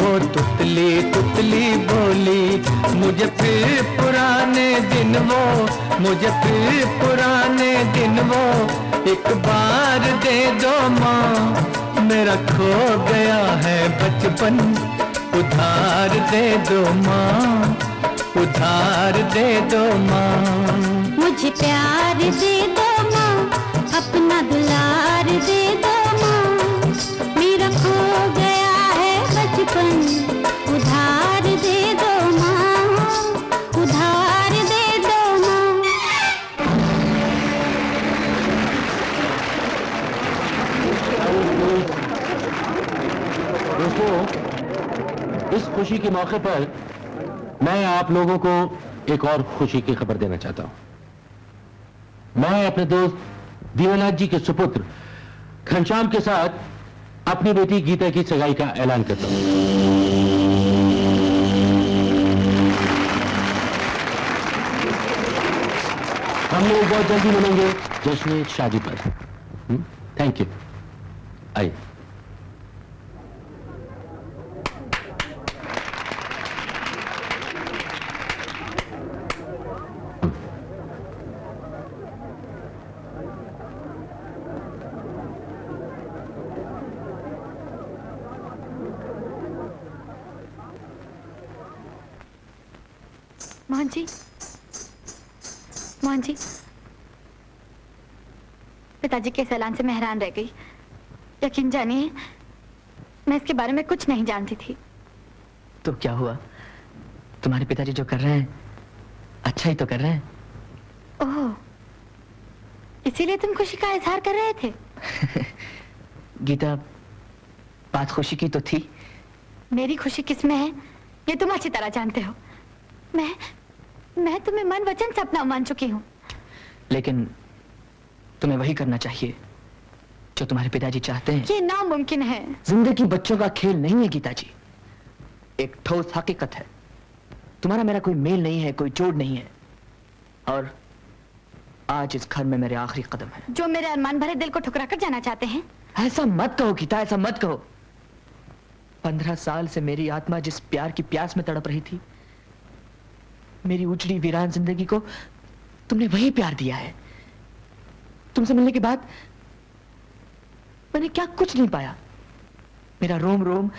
वो तुतली तुतली बोली। मुझे फिर पुराने दिन वो, मुझे फिर पुराने दिन वो एक बार दे दो माँ। मेरा खो गया है बचपन, उधार दे दो माँ, उधार दे दो माँ। मुझे प्यार दे दो माँ, अपना दुलार दे दो माँ। मेरा खो गया है बचपन, उधार दे दो माँ, उधार दे दो माँ। दोस्तों, इस खुशी के मौके पर मैं आप लोगों को एक और खुशी की खबर देना चाहता हूं। मैं अपने दोस्त दीनानाथ जी के सुपुत्र घनश्याम के साथ अपनी बेटी गीता की सगाई का ऐलान करता हूं। हम लोग बहुत जल्दी मिलेंगे जश्न शादी पर। Thank you. आइए। मोहन जी, मोहन जी, पिताजी के इस ऐलान से मैं हैरान रह गई। यकीन जानिए, मैं इसके बारे में कुछ नहीं जानती थी। तो क्या हुआ? तुम्हारे पिताजी जो कर रहे हैं अच्छा ही तो कर रहे हैं। ओह, इसीलिए तुम खुशी का इजहार कर रहे थे? गीता, बात खुशी की तो थी। मेरी खुशी किसमें है ये तुम अच्छी तरह जानते हो। मैं तुम्हें मन वचन से अपना मान चुकी हूँ। लेकिन तुम्हें वही करना चाहिए जो तुम्हारे पिताजी चाहते हैं। ये नामुमकिन है। जिंदगी बच्चों का खेल नहीं है गीता जी, एक ठोस हकीकत है। तुम्हारा मेरा कोई मेल नहीं है, कोई जोड़ नहीं है, और आज इस घर में मेरे आखिरी कदम है। जो मेरे अरमान भरे दिल को ठुकरा कर जाना चाहते हैं। ऐसा मत कहो गीता, ऐसा मत कहो। 15 साल से मेरी आत्मा जिस प्यार की प्यास में तड़प रही थी, मेरी उजड़ी वीरान जिंदगी को तुमने वही प्यार दिया है। तुमसे मिलने के बाद मैंने क्या कुछ नहीं पाया। मेरा रोम रोम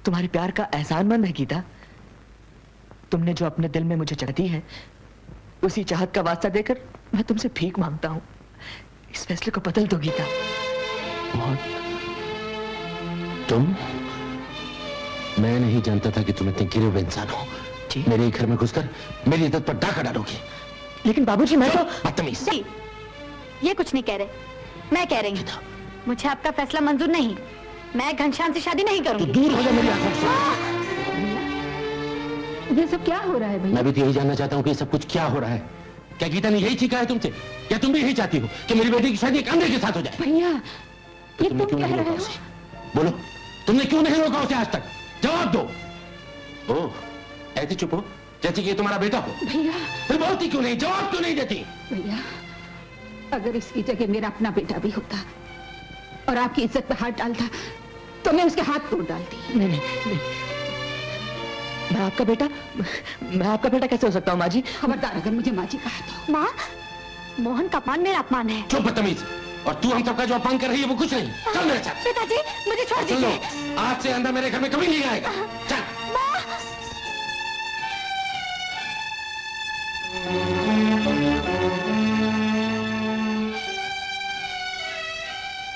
तुम्हारे प्यार का एहसानमंद है गीता। तुमने जो अपने दिल में मुझे जगह दी है, उसी चाहत का वास्ता देकर मैं तुमसे भीख मांगता हूं। इस फैसले को बदल दो गीता। तुम? मैं नहीं जानता था कि तुम इतने गिरे हुए इंसान हो। मेरे घर में घुसकर मेरी इज्जत पर डाका डालोगे। लेकिन बाबूजी, मैं तो बदतमीज। ये कुछ नहीं कह रहे, मैं कह रही हूँ मुझे आपका फैसला मंजूर नहीं। मैं घनश्याम से शादी नहीं करूंगी। तो दूर हो जा मेरी आंखों से। ये सब क्या हो रहा है भैया? मैं भी तो यही जानना चाहता हूँ कि सब कुछ क्या हो रहा है। क्या गीता ने यही सीखा है तुमसे, या तुम भी यही चाहती हो कि मेरी बेटी की शादी एक अंधे के साथ हो जाए? भैया, ये तुमने क्यों नहीं रोका उसे? बोलो, तुमने क्यों नहीं रोका उसे आज तक? जवाब दो। ओह, ऐसे चुप हो जैसे कि ये तुम्हारा बेटा हो। भैया, फिर बोलती क्यों नहीं, जवाब क्यों नहीं देती? भैया, अगर इसकी जगह मेरा अपना बेटा भी होता और आपकी इज्जत पे हाथ डालता तो मैं उसके हाथ तोड़ डालती। नहीं, मैं आपका बेटा कैसे हो सकता हूँ माँ जी? खबरदार अगर मुझे माँ जी कहा तो। माँ, मोहन का अपमान मेरा अपमान है। चुप बदतमीज। और तू हम सबका जो अपमान कर रही है वो कुछ नहीं। चल मेरे साथ। पिताजी, मुझे छोड़ सुन लो, दीजिए। आज से अंदर मेरे घर में कभी नहीं आएगा। चल।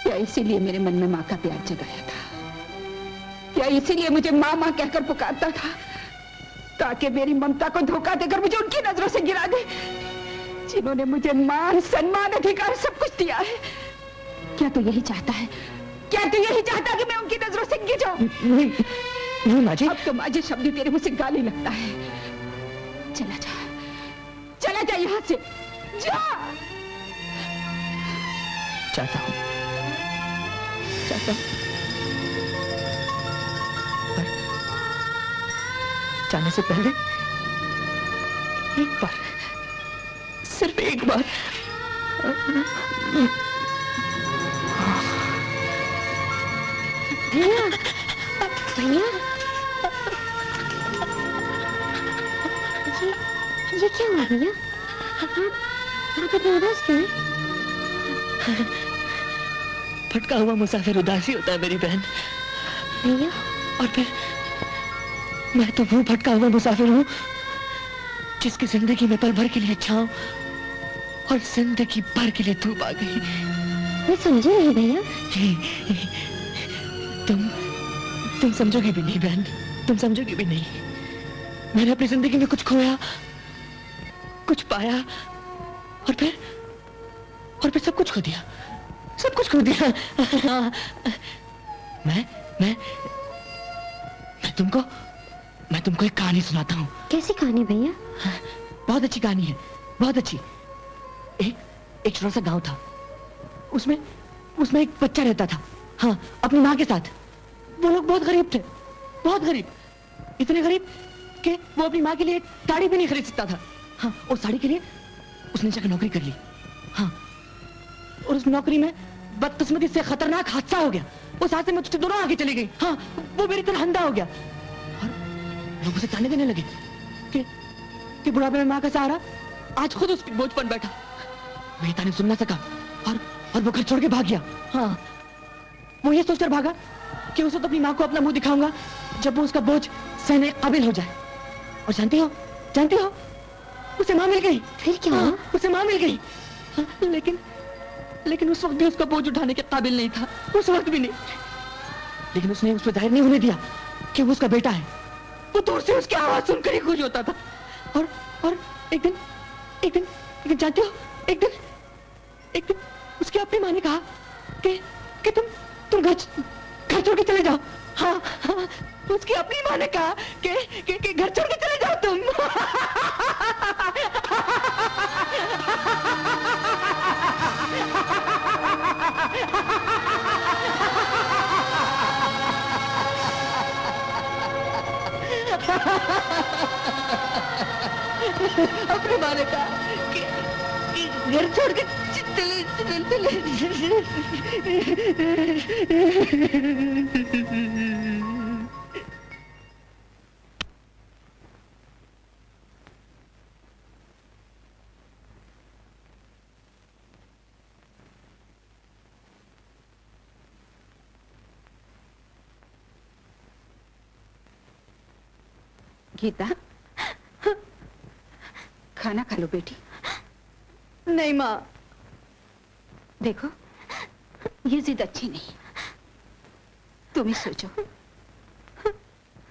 क्या इसीलिए मेरे मन में माँ का प्यार जगाया था? क्या इसीलिए मुझे माँ माँ कहकर पुकारता था, ताकि मेरी ममता को धोखा देकर मुझे उनकी नजरों से गिरा दे, जिन्होंने मुझे मान, सम्मान, अधिकार सब कुछ दिया है? क्या तू यही चाहता है? क्या तू यही चाहता कि मैं उनकी नजरों से गिर जाऊं? नहीं माँ जी। अब तो माँ जी शब्द तेरे मुझसे गाली लगता है। चला जा, चला जा यहाँ से, जा। चाहता हूँ, पर जाने से पहले एक बार, सिर्फ एक बार भैया, ये क्या हुआ भैया? आप इतने उदास क्यों हैं? भटका हुआ मुसाफिर उदासी होता है मेरी बहन। भैया, और फिर मैं तो वो भटका हुआ मुसाफिर हूँ जिसकी जिंदगी में पल भर के लिए छांव और जिंदगी भर के लिए धूप आ गई। मैं समझी नहीं भैया। तुम समझोगी भी नहीं बहन, तुम समझोगी भी नहीं। मैंने अपनी जिंदगी में कुछ खोया, कुछ पाया, और फिर सब कुछ खो दिया, सब कुछ खो दिया। मैं तुमको एक कहानी सुनाता हूँ। कैसी कहानी भैया? बहुत अच्छी कहानी है, बहुत अच्छी। एक छोटा सा गांव था, उसमें एक बच्चा रहता था, हाँ, अपनी माँ के साथ। वो लोग बहुत गरीब थे, बहुत गरीब, इतने गरीब कि वो अपनी माँ के लिए साड़ी भी नहीं खरीद सकता था। हाँ, और साड़ी के लिए उसने जाकर नौकरी कर ली। हाँ, और उस नौकरी में बदकिस्मती से खतरनाक हादसा हो गया। उस हादसे में दोनों आगे चली गई। हाँ, वो मेरी तरह अंधा हो गया और लोग उसे ताने देने लगे कि बुढ़ापे में माँ का सहारा आज खुद उसकी बोझ पर बैठा। वही ताने सुन ना सका और वो घर छोड़ के भाग गया। हाँ, वो ये सोचकर भागा कि उसे तो अपनी माँ को अपना मुंह दिखाऊंगा जब वो उसका बोझ सहने काबिल हो जाए। और जानती हो उसे माँ मिल गई। फिर क्या? हाँ, उसे माँ मिल गई। हाँ, लेकिन उस वक्त भी उसका बोझ उठाने के काबिल नहीं था, उस वक्त भी नहीं। लेकिन उसने उस पर जाहिर नहीं होने दिया कि वो उसका बेटा है। वो दूर से उसकी आवाज सुनकर ही खुश होता था। और एक दिन जानते हो, एक दिन उसकी अपनी माँ ने कहा कि तुम घर छोड़ के चले जाओ। हाँ, उसकी अपनी माँ ने कहा कि घर छोड़ के चले जाओ तुम। अपनी माँ ने कहा कि घर छोड़ के गीता, खाना खा लो बेटी। नहीं माँ। देखो, ये जिद अच्छी नहीं। तुम ही सोचो,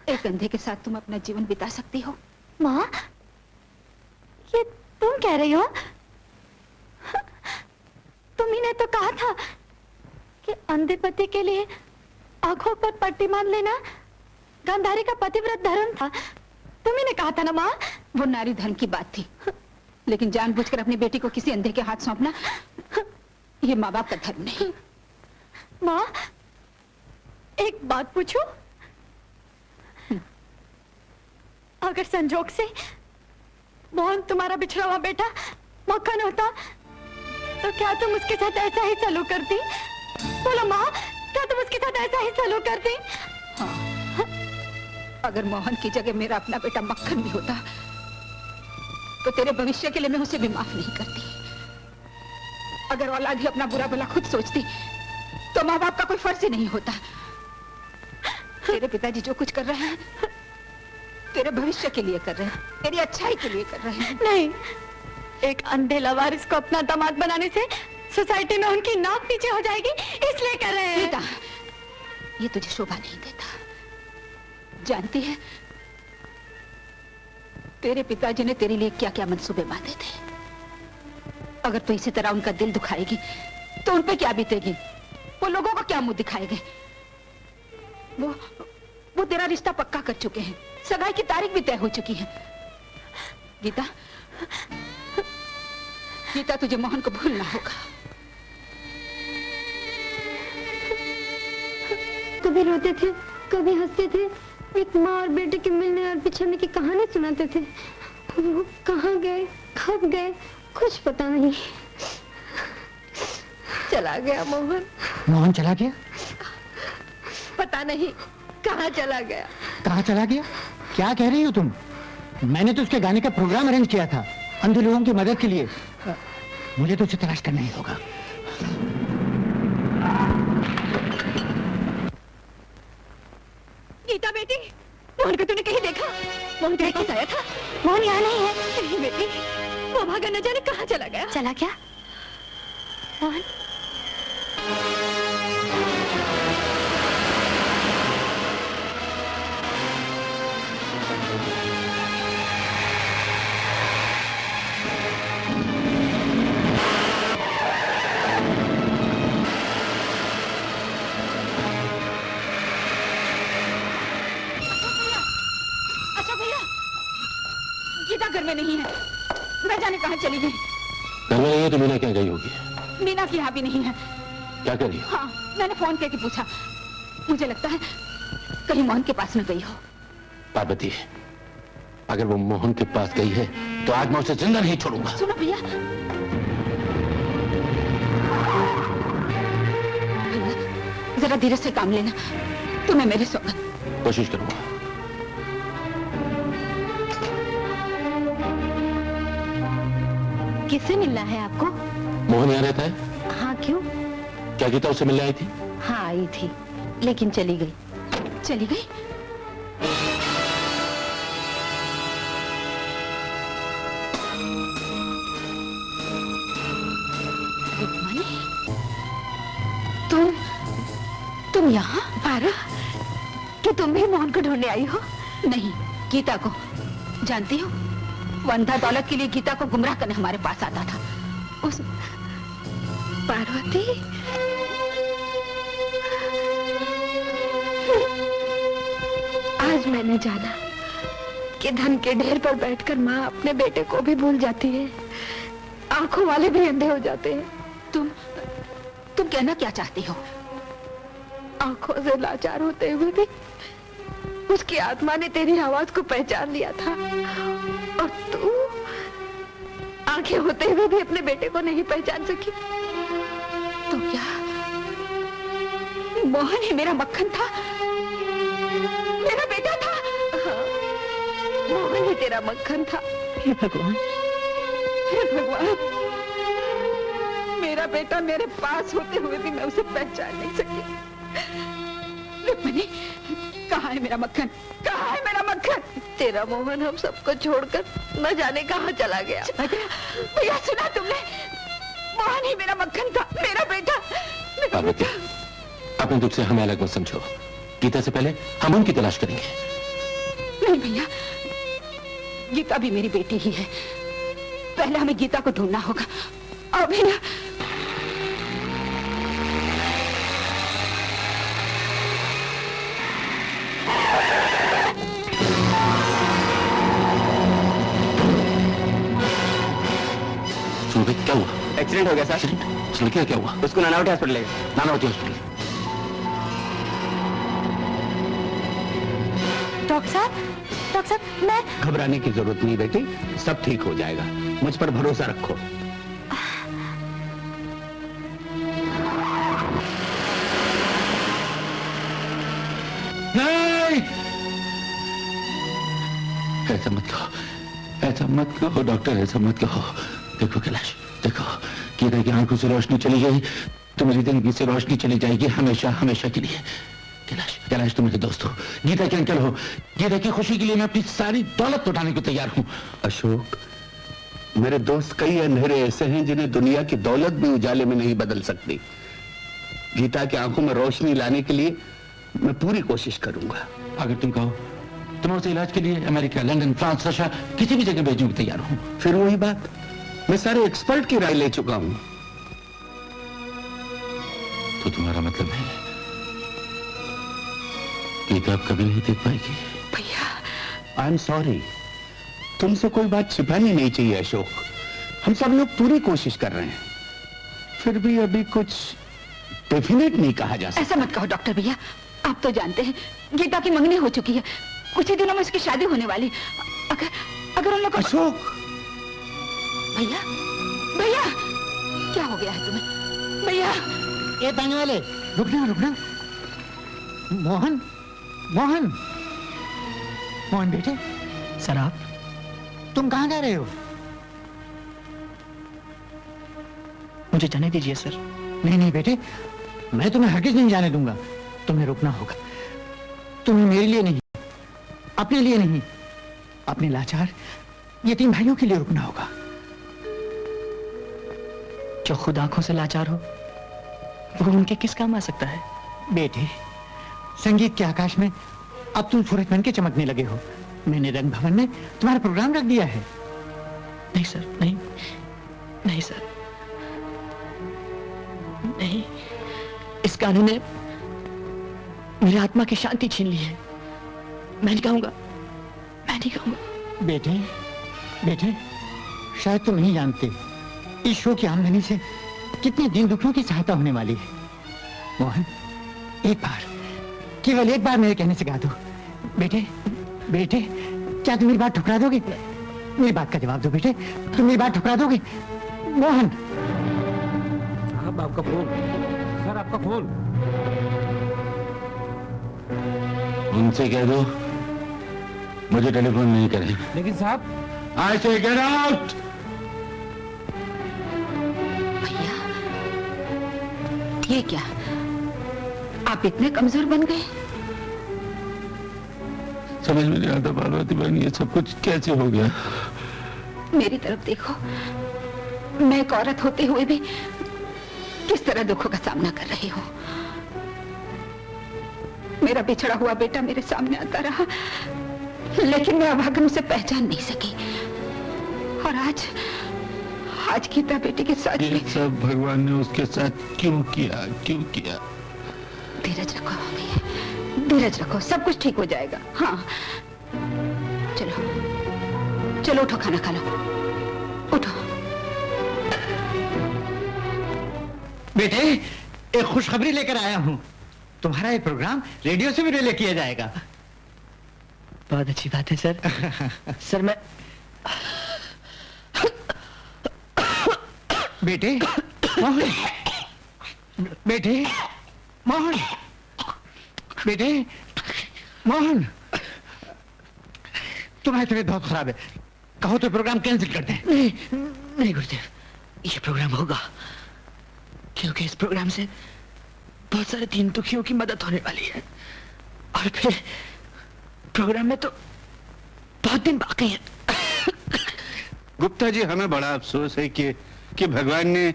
एक अंधे के साथ तुम अपना जीवन बिता सकती हो? माँ, ये तुम कह रही हो? तुम्ही ने तो कहा था कि अंधे पति के लिए आंखों पर पट्टी बांध लेना गांधारी का पतिव्रत धर्म था। तुम्ही ने कहा था ना माँ? वो नारी धर्म की बात थी, लेकिन जानबूझकर अपनी बेटी को किसी अंधे के हाथ सौंपना ये माँ बाप का धर्म नहीं। माँ, एक बात पूछूं? अगर संजोग से मोहन तुम्हारा बिछड़ा हुआ बेटा मक्खन होता, तो क्या तुम उसके साथ ऐसा ही सलूक करती? बोलो माँ, क्या तुम उसके साथ ऐसा ही सलूक करती? हाँ, अगर मोहन की जगह मेरा अपना बेटा मक्खन भी होता, तो तेरे भविष्य के लिए मैं उसे भी माफ नहीं करती। अगर औलाद ही अपना बुरा भला खुद सोचती, तो माँ बाप का कोई फर्ज ही नहीं होता। तेरे पिताजी जो कुछ कर रहे हैं, तेरे भविष्य के लिए कर रहे हैं, तेरी अच्छाई के लिए कर रहे हैं। नहीं, एक अंधे लवारिस को अपना दामाद बनाने से सोसाइटी में उनकी नाक नीचे हो जाएगी, इसलिए कर रहे हैं। बेटा, ये तुझे शोभा नहीं देता। जानती है, तेरे पिताजी ने तेरे लिए क्या क्या मंसूबे बांधे थे। अगर तू इसी तरह उनका दिल दुखाएगी, तो उन पे क्या बीतेगी? वो लोगों को क्या मुंह दिखाएंगे? वो तेरा रिश्ता पक्का कर चुके हैं, सगाई की तारीख भी तय हो चुकी है। गीता, गीता, तुझे मोहन को भूलना होगा। कभी रोते थे, कभी हंसते थे, एक माँ और बेटे के मिलने और बिछड़ने की कहानी सुनाते थे। वो कहाँ गए, कब गए, कुछ पता नहीं। चला गया मोहन। मोहन चला गया? पता नहीं कहाँ चला गया। कहाँ चला गया? क्या कह रही हो तुम? मैंने तो उसके गाने का प्रोग्राम अरेंज किया था, अंधे लोगों की मदद के लिए। मुझे तो उसे तलाश करना ही होगा। गीता बेटी, मोहन को तूने कहीं देखा? मोहन तेरे पास आया था? मोहन यहाँ नहीं है। नहीं बेटी, वो भागा न जाने कहाँ चला गया। चला क्या? मोहन, घर में नहीं है, न जाने कहाँ चली गई। घर में नहीं है तो मीना क्या गई होगी? मीना की यहाँ भी नहीं है। क्या कर रही हो? हाँ, मैंने फोन करके पूछा, मुझे लगता है कहीं मोहन के पास न गई हो। पार्वती, अगर वो मोहन के पास गई है तो आज मैं उसे जिंदा नहीं छोड़ूंगा। सुनो भैया, जरा धीरे से काम लेना, तुम्हें मेरी सौगंध। कोशिश करूंगा। किससे मिलना है आपको? मोहन यहाँ रहता है। हाँ, क्यों? क्या गीता उससे मिलने आई थी? हाँ, आई थी, लेकिन चली गई। चली गई? तुम यहाँ? पारो, कि तुम भी मोहन को ढूंढने आई हो? नहीं, गीता को। जानती हो, वो अंधा दौलत के लिए गीता को गुमराह करने हमारे पास आता था। उस पार्वती, आज मैंने जाना कि धन के ढेर पर बैठकर माँ अपने बेटे को भी भूल जाती है, आंखों वाले भी अंधे हो जाते हैं। तुम कहना क्या चाहती हो? आंखों से लाचार होते हुए भी उसकी आत्मा ने तेरी आवाज को पहचान लिया था, और तू आंखें होते हुए भी अपने बेटे को नहीं पहचान सकी। तो क्या मोहन ही मेरा मक्खन था, मेरा बेटा था? हाँ, मोहन ही तेरा मक्खन था। हे भगवान, हे भगवान, मेरा बेटा मेरे पास होते हुए भी मैं उसे पहचान नहीं सकी। रुक्मिणी, कहाँ है मेरा मक्खन? कहाँ है मेरा मक्खन? तेरा मोहन हम सबको छोड़कर न जाने कहाँ चला गया। भैया, सुना तुमने? मोहन ही मेरा मक्खन था, मेरा बेटा। पार्वती, अपने दुख से हमें अलग मत समझो। गीता से पहले हम उनकी तलाश करेंगे। नहीं भैया, गीता भी मेरी बेटी ही है। पहले हमें गीता को ढूंढना होगा। अभी ना। क्या हुआ? एक्सीडेंट हो गया सर। एक्सीडेंट? क्या हुआ? उसको नानावटी हॉस्पिटल ले गए। नानावती हॉस्पिटल। डॉक्टर साहब, मैं... घबराने की जरूरत नहीं बेटी, सब ठीक हो जाएगा, मुझ पर भरोसा रखो। नहीं, ऐसा मत कहो, ऐसा मत कहो डॉक्टर, ऐसा मत कहो। देखो कैलाश, देखो, गीता की आंखों से रोशनी चली गई तो मेरी जिंदगी से रोशनी चली जाएगी, हमेशा हमेशा के लिए। कैलाश, कैलाश तुम मेरे दोस्त हो, गीता के अंकल हो। गीता की खुशी के लिए मैं अपनी सारी दौलत लुटाने को तैयार हूं। अशोक, मेरे दोस्त कई अंधेरे ऐसे हैं जिन्हें दुनिया की दौलत भी उजाले में नहीं बदल सकती। गीता की आंखों में रोशनी लाने के लिए मैं पूरी कोशिश करूंगा। अगर तुम कहो तो मैं उसे इलाज के लिए अमेरिका, लंदन, फ्रांस, रशिया, किसी भी जगह भेजने को तैयार हूं। फिर वही बात, मैं सारे एक्सपर्ट की राय ले चुका हूं। तो तुम्हारा मतलब है गीता अब कभी नहीं देख पाएगी? भैया, आई एम सॉरी, तुमसे कोई बात छिपानी नहीं चाहिए अशोक। हम सब लोग पूरी कोशिश कर रहे हैं, फिर भी अभी कुछ डेफिनेट नहीं कहा जा सकता। ऐसा मत कहो डॉक्टर भैया, आप तो जानते हैं गीता की मंगनी हो चुकी है, कुछ ही दिनों में उसकी शादी होने वाली। अगर उन लोगों... अशोक! भैया, भैया, क्या हो गया है तुम्हें? भैया, ये पानी वाले, रुकना रुकना। मोहन, मोहन, मोहन बेटे। सर आप? तुम कहाँ जा रहे हो? मुझे जाने दीजिए सर। नहीं नहीं बेटे, मैं तुम्हें हरगिज नहीं जाने दूंगा। तुम्हें रुकना होगा। तुम्हें मेरे लिए नहीं, अपने लिए नहीं, अपने लाचार यतीम भाइयों के लिए रुकना होगा। जो खुद आंखों से लाचार हो वो उनके किस काम आ सकता है? बेटे, संगीत के आकाश में अब तुम सूरज बन के चमकने लगे हो। मैंने रंग भवन में तुम्हारा प्रोग्राम रख दिया है। नहीं सर, नहीं, नहीं सर, नहीं। इस गाने ने मेरी आत्मा की शांति छीन ली है। मैं नहीं गाऊंगा, मैं नहीं गाऊंगा। बेटे, बेटे, शायद तुम नहीं जानते इस शो की आमदनी से कितने दिन दुखियों की सहायता होने वाली है। मोहन, एक बार, केवल एक बार मेरे कहने से गा दो। बेटे, बेटे, क्या तुम मेरी बात ठुकरा दोगे? मेरी बात का जवाब दो बेटे, तुम मेरी बात ठुकरा दोगे? मोहन! साहब आपका फोन, सर आपका फोन। उनसे कह दो मुझे टेलीफोन नहीं करें। लेकिन साहब, आई से गेट आउट। भैया, ये क्या, आप इतने कमजोर बन गए? समझ में नहीं आता पार्वती बहन, ये सब कुछ कैसे हो गया? मेरी तरफ देखो, मैं एक औरत होते हुए भी किस तरह दुखों का सामना कर रही हूँ। मेरा बिछड़ा हुआ बेटा मेरे सामने आता रहा, लेकिन मैं अभागन उसे पहचान नहीं सकी। और आज गीता बेटी के साथ ये सब भगवान ने उसके साथ क्यों किया, क्यों किया? धीरज रखो भैया, धीरज रखो, सब कुछ ठीक हो जाएगा। हाँ चलो चलो, उठो, खाना खा लो, उठो। बेटे, एक खुशखबरी लेकर आया हूँ। तुम्हारा ये प्रोग्राम रेडियो से भी रिले किया जाएगा। बहुत अच्छी बात है सर। सर मैं बेटे मोहन, बेटे मोहन, बेटे मोहन, तुम्हारी तबीयत बहुत खराब है, कहो तो प्रोग्राम कैंसिल करते हैं। नहीं गुरुदेव, ये प्रोग्राम होगा, क्योंकि इस प्रोग्राम से बहुत सारे दीन दुखियों की मदद होने वाली है। और फिर प्रोग्राम में तो बहुत दिन बाकी हैं। गुप्ता जी, हमें बड़ा अफसोस है कि भगवान ने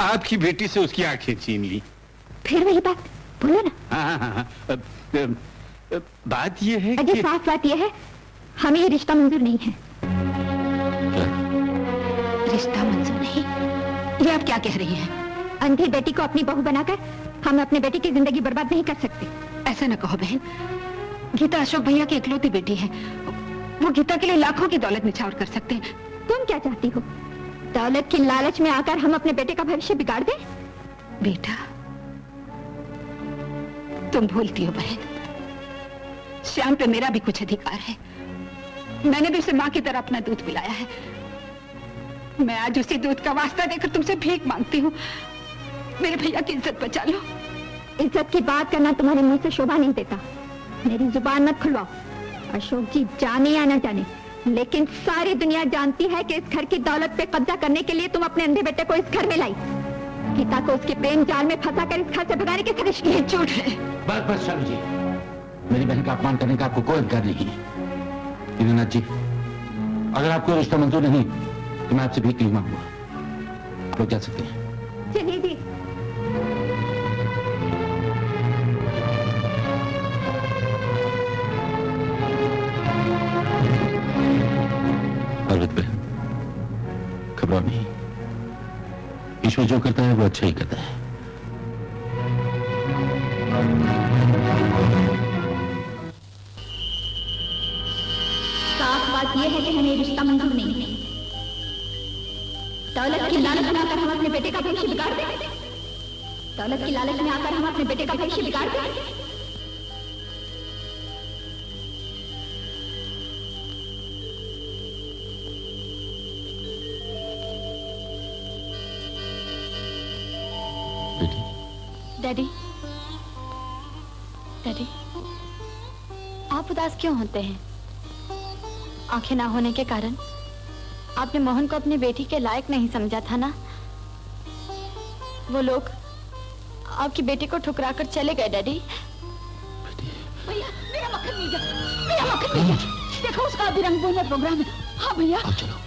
आपकी बेटी से उसकी आंखें छीन ली। फिर वही बात बोलो ना। हाँ, बात ये है अजी, साफ बात ये है, हमें ये रिश्ता मंजूर नहीं है। रिश्ता मंजूर नहीं? ये आप क्या कह रही हैं? अंधी बेटी को अपनी बहू बनाकर हम अपने बेटे की जिंदगी बर्बाद नहीं कर सकते। ऐसा न कहो बहन, गीता अशोक भैया की इकलौती बेटी है। वो गीता के लिए लाखों की दौलत निछावर कर सकते हैं। तुम क्या चाहती हो? दौलत की लालच में आकर हम अपने बेटे का भविष्य बिगाड़ दें? बेटा, तुम भूलती हो बहन, श्याम पे मेरा भी कुछ अधिकार है। मैंने भी उसे माँ की तरह अपना दूध पिलाया है। मैं आज उसी दूध का वास्ता देकर तुमसे भीख मांगती हूँ। मेरे भैया की इज्जत बचा लो। इज्जत की बात करना तुम्हारे मुंह से शोभा नहीं देता। मेरी जुबान मत खुलवाओ। अशोक जी जाने या न जाने, लेकिन सारी दुनिया जानती है कि इस घर की दौलत पे कब्जा करने के लिए तुम अपने अंधे बेटे को इस घर में लाई। गीता को उसके प्रेम जाल में फंसाकर इस घर से भगाने की साजिश की। झूठ है। बस बस शालू जी, मेरी बहन का अपमान करने का आपको कोई अधिकार नहीं है। दीनानाथ जी, अगर आपको रिश्ता मंजूर नहीं तो मैं आपसे भीख नहीं मांगूंगा। आप लोग जा सकते हैं। चलिए जी। पार्वती बहन, घबराओ नहीं, ईश्वर जो करता है वो अच्छा ही करता है। साफ बात यह है कि हमें रिश्ता मंजूर नहीं है। दौलत की लालच में आकर हम अपने बेटे का भविष्य बिगाड़ दें। दौलत की लालच में आकर हम अपने बेटे का भविष्य बिगाड़ दें। डैडी, डैडी, आप उदास क्यों होते हैं? आंखें ना होने के कारण आपने मोहन को अपनी बेटी के लायक नहीं समझा था ना? वो लोग आपकी बेटी को ठुकराकर चले गए डैडी। भैया, मेरा मक्खन मिल गया, मेरा मक्खन मिल गया। देखो उसका अभी रंगभूमि में प्रोग्राम है। हाँ भैया, चलो।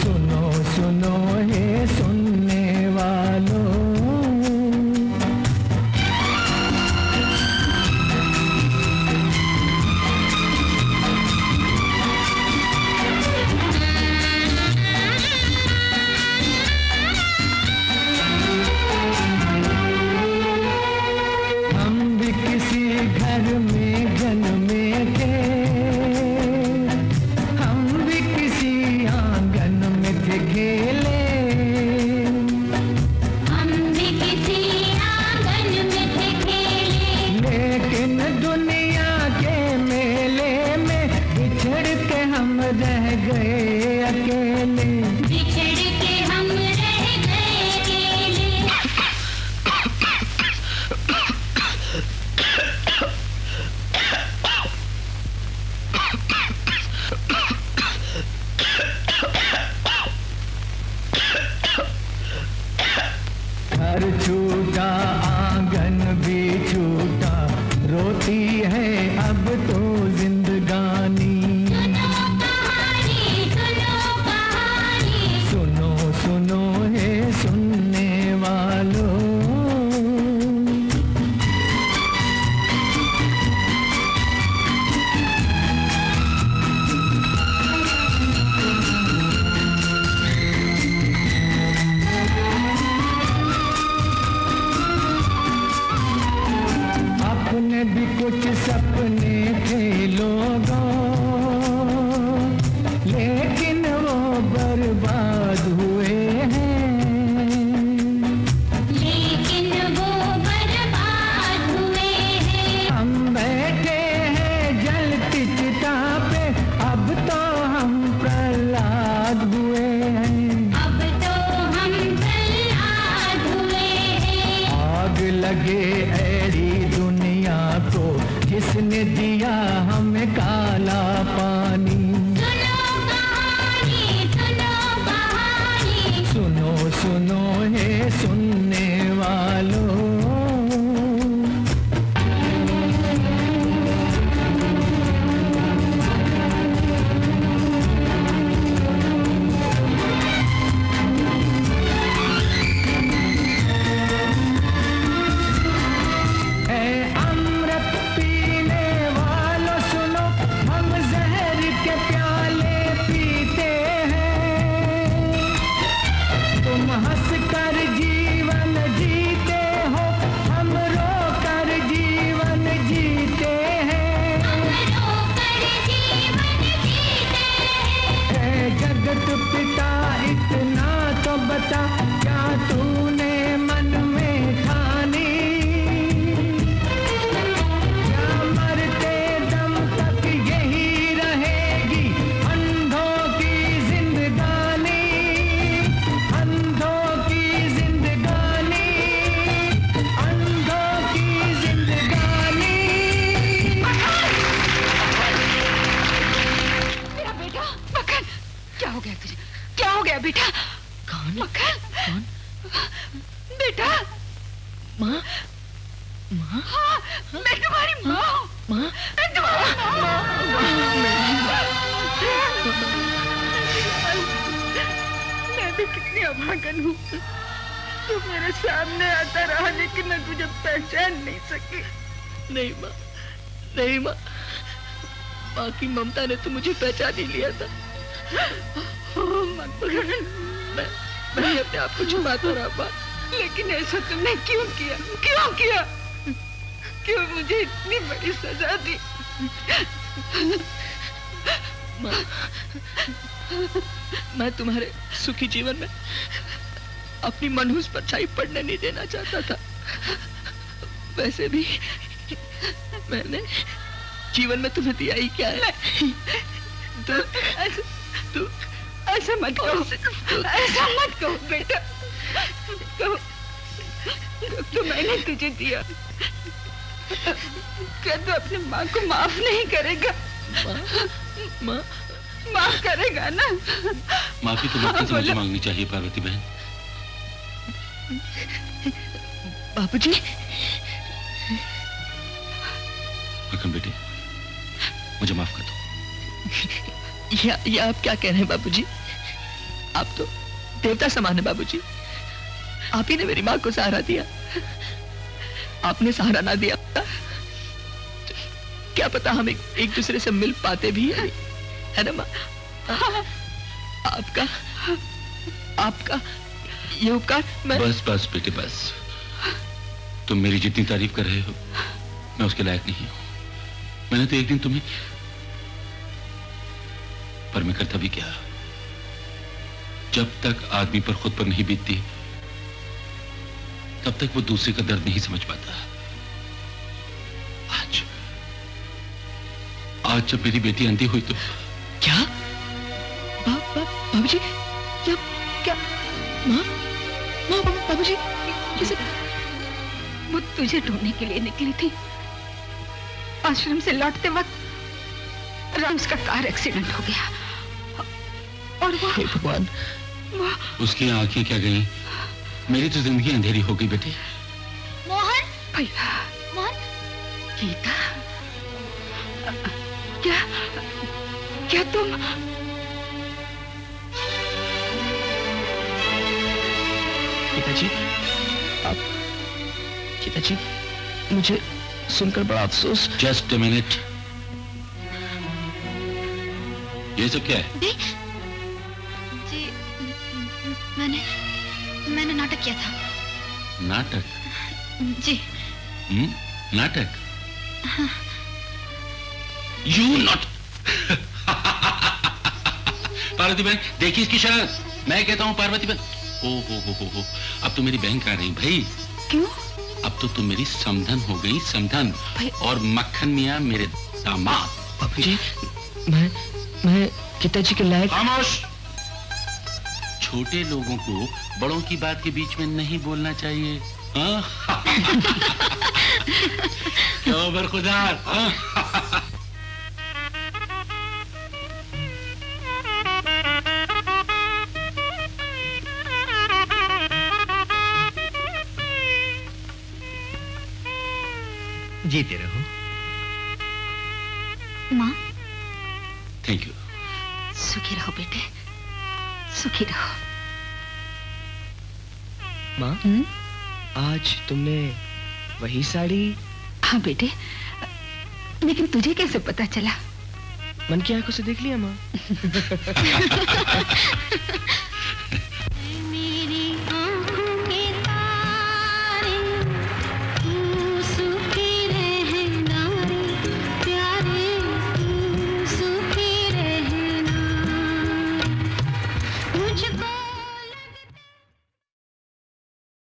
सुनो सुनो हे सुनने वालों। घर छूटा आंगन भी छूटा, रोती है अब तो जिंदगानी। सुनो सुनो हे सुनने वालों, अपने भी कुछ सपने थे लोगों, लेकिन वो बर्बाद हुए हैं। लेकिन वो बर्बाद हुए हैं। हम बैठे हैं जलती चिता पे, अब तो हम प्रहलाद हुए हैं। अब तो हम प्रहलाद हुए हैं। आग लगे ऐसी दुनिया को, जिसने दिया हमें काला पानी। सुनो सुनो हे सुनने वालों, ऐ अमृत पीने वालों सुनो, हम जहर के प्याले पीते हैं। तुम हंस कर जीवन जीते हो, हम रो कर जीवन जीते हैं। ऐ जगत पिता इतना तो बता, क्या तूने मन में ठानी? क्या मरते दम तक यही रहेगी अंधों की जिंदगानी? अंधों की जिंदगानी, अंधों की जिंदगानी। मेरा बेटा मक्खन, क्या हो गया तुझे? क्या हो गया बेटा? कौन मक्खन? कौन बेटा? माँ? माँ? हाँ, मैं तुम्हारी माँ हूँ। माँ? मैं तुम्हारी माँ हूँ। मैं भी कितनी अभागन हूँ। तू मेरे सामने आता रहा, लेकिन मैं तुझे पहचान नहीं सकी। नहीं माँ, नहीं माँ, माँ की ममता ने तो मुझे पहचान ही लिया था। मैं अपने आप को छुपाता रहा माँ। लेकिन ऐसा तुमने क्यों किया? क्यों किया? क्यों मुझे इतनी बड़ी सजा दी? माँ, मैं तुम्हारे सुखी जीवन में अपनी मनहूस परछाई पड़ने नहीं देना चाहता था। वैसे भी मैंने जीवन में तुम्हें दिया ही क्या है? तू ऐसा मत कहो, ऐसा मत कहो बेटा। कहो तो मैंने तुझे दिया, क्या तू अपनी माँ को माफ नहीं करेगा? माँ माफ करेगा ना? माफी तो मुझसे मुझे मांगनी चाहिए पार्वती बहन। बाबूजी। मक्खन बेटे, मुझे माफ कर दो। ये आप क्या कह रहे हैं बाबूजी? आप तो देवता समान है बाबूजी। आप ही ने मेरी माँ को सहारा दिया। आपने सहारा ना दिया क्या पता हम एक दूसरे से मिल पाते भी है ना माँ? आपका ये उपकार मैं... बस बस बेटे बस। तुम मेरी जितनी तारीफ कर रहे हो, मैं उसके लायक नहीं हूं। मैंने तो एक दिन तुम्हें, पर मैं करता भी क्या? जब तक आदमी पर खुद पर नहीं बीतती, तब तक वो दूसरे का दर्द नहीं समझ पाता। आज जब मेरी बेटी अंधी हुई तो क्या? बाबूजी, क्या? माँ, बाबूजी, वो तुझे ढूंढने के लिए निकली थी। आश्रम से लौटते वक्त राम्स का कार एक्सीडेंट हो गया और वो... हे भगवान, उसकी आंखें क्या गईं? मेरी तो जिंदगी अंधेरी हो गई बेटे। मोहन, भैया, मोहन, गीता, क्या क्या तुम? पिताजी, आप, पिताजी, मुझे सुनकर बड़ा अफसोस। जस्ट अ मिनट, ये सब क्या है? जी, मैंने नाटक किया था। नाटक? जी। नाटक? You not. पार्वती बहन देखिए इसकी शरारत। मैं कहता हूँ पार्वती बहन। ओ हो, अब तो मेरी बहन कह रही भाई। क्यों? अब तो तुम मेरी समधन हो गई, समधन। और मक्खन मियाँ मेरे दामाद। बाबूजी, मैं पिताजी के लायक। खामोश। छोटे लोगों को बड़ों की बात के बीच में नहीं बोलना चाहिए। हाँ? क्यों बरखुदार? हाँ? जीते रहो। माँ, थैंक यू। सुखी रहो बेटे, सुखी रहो। माँ, आज तुमने वही साड़ी? हाँ बेटे, लेकिन तुझे कैसे पता चला? मन की आंखों से देख लिया माँ।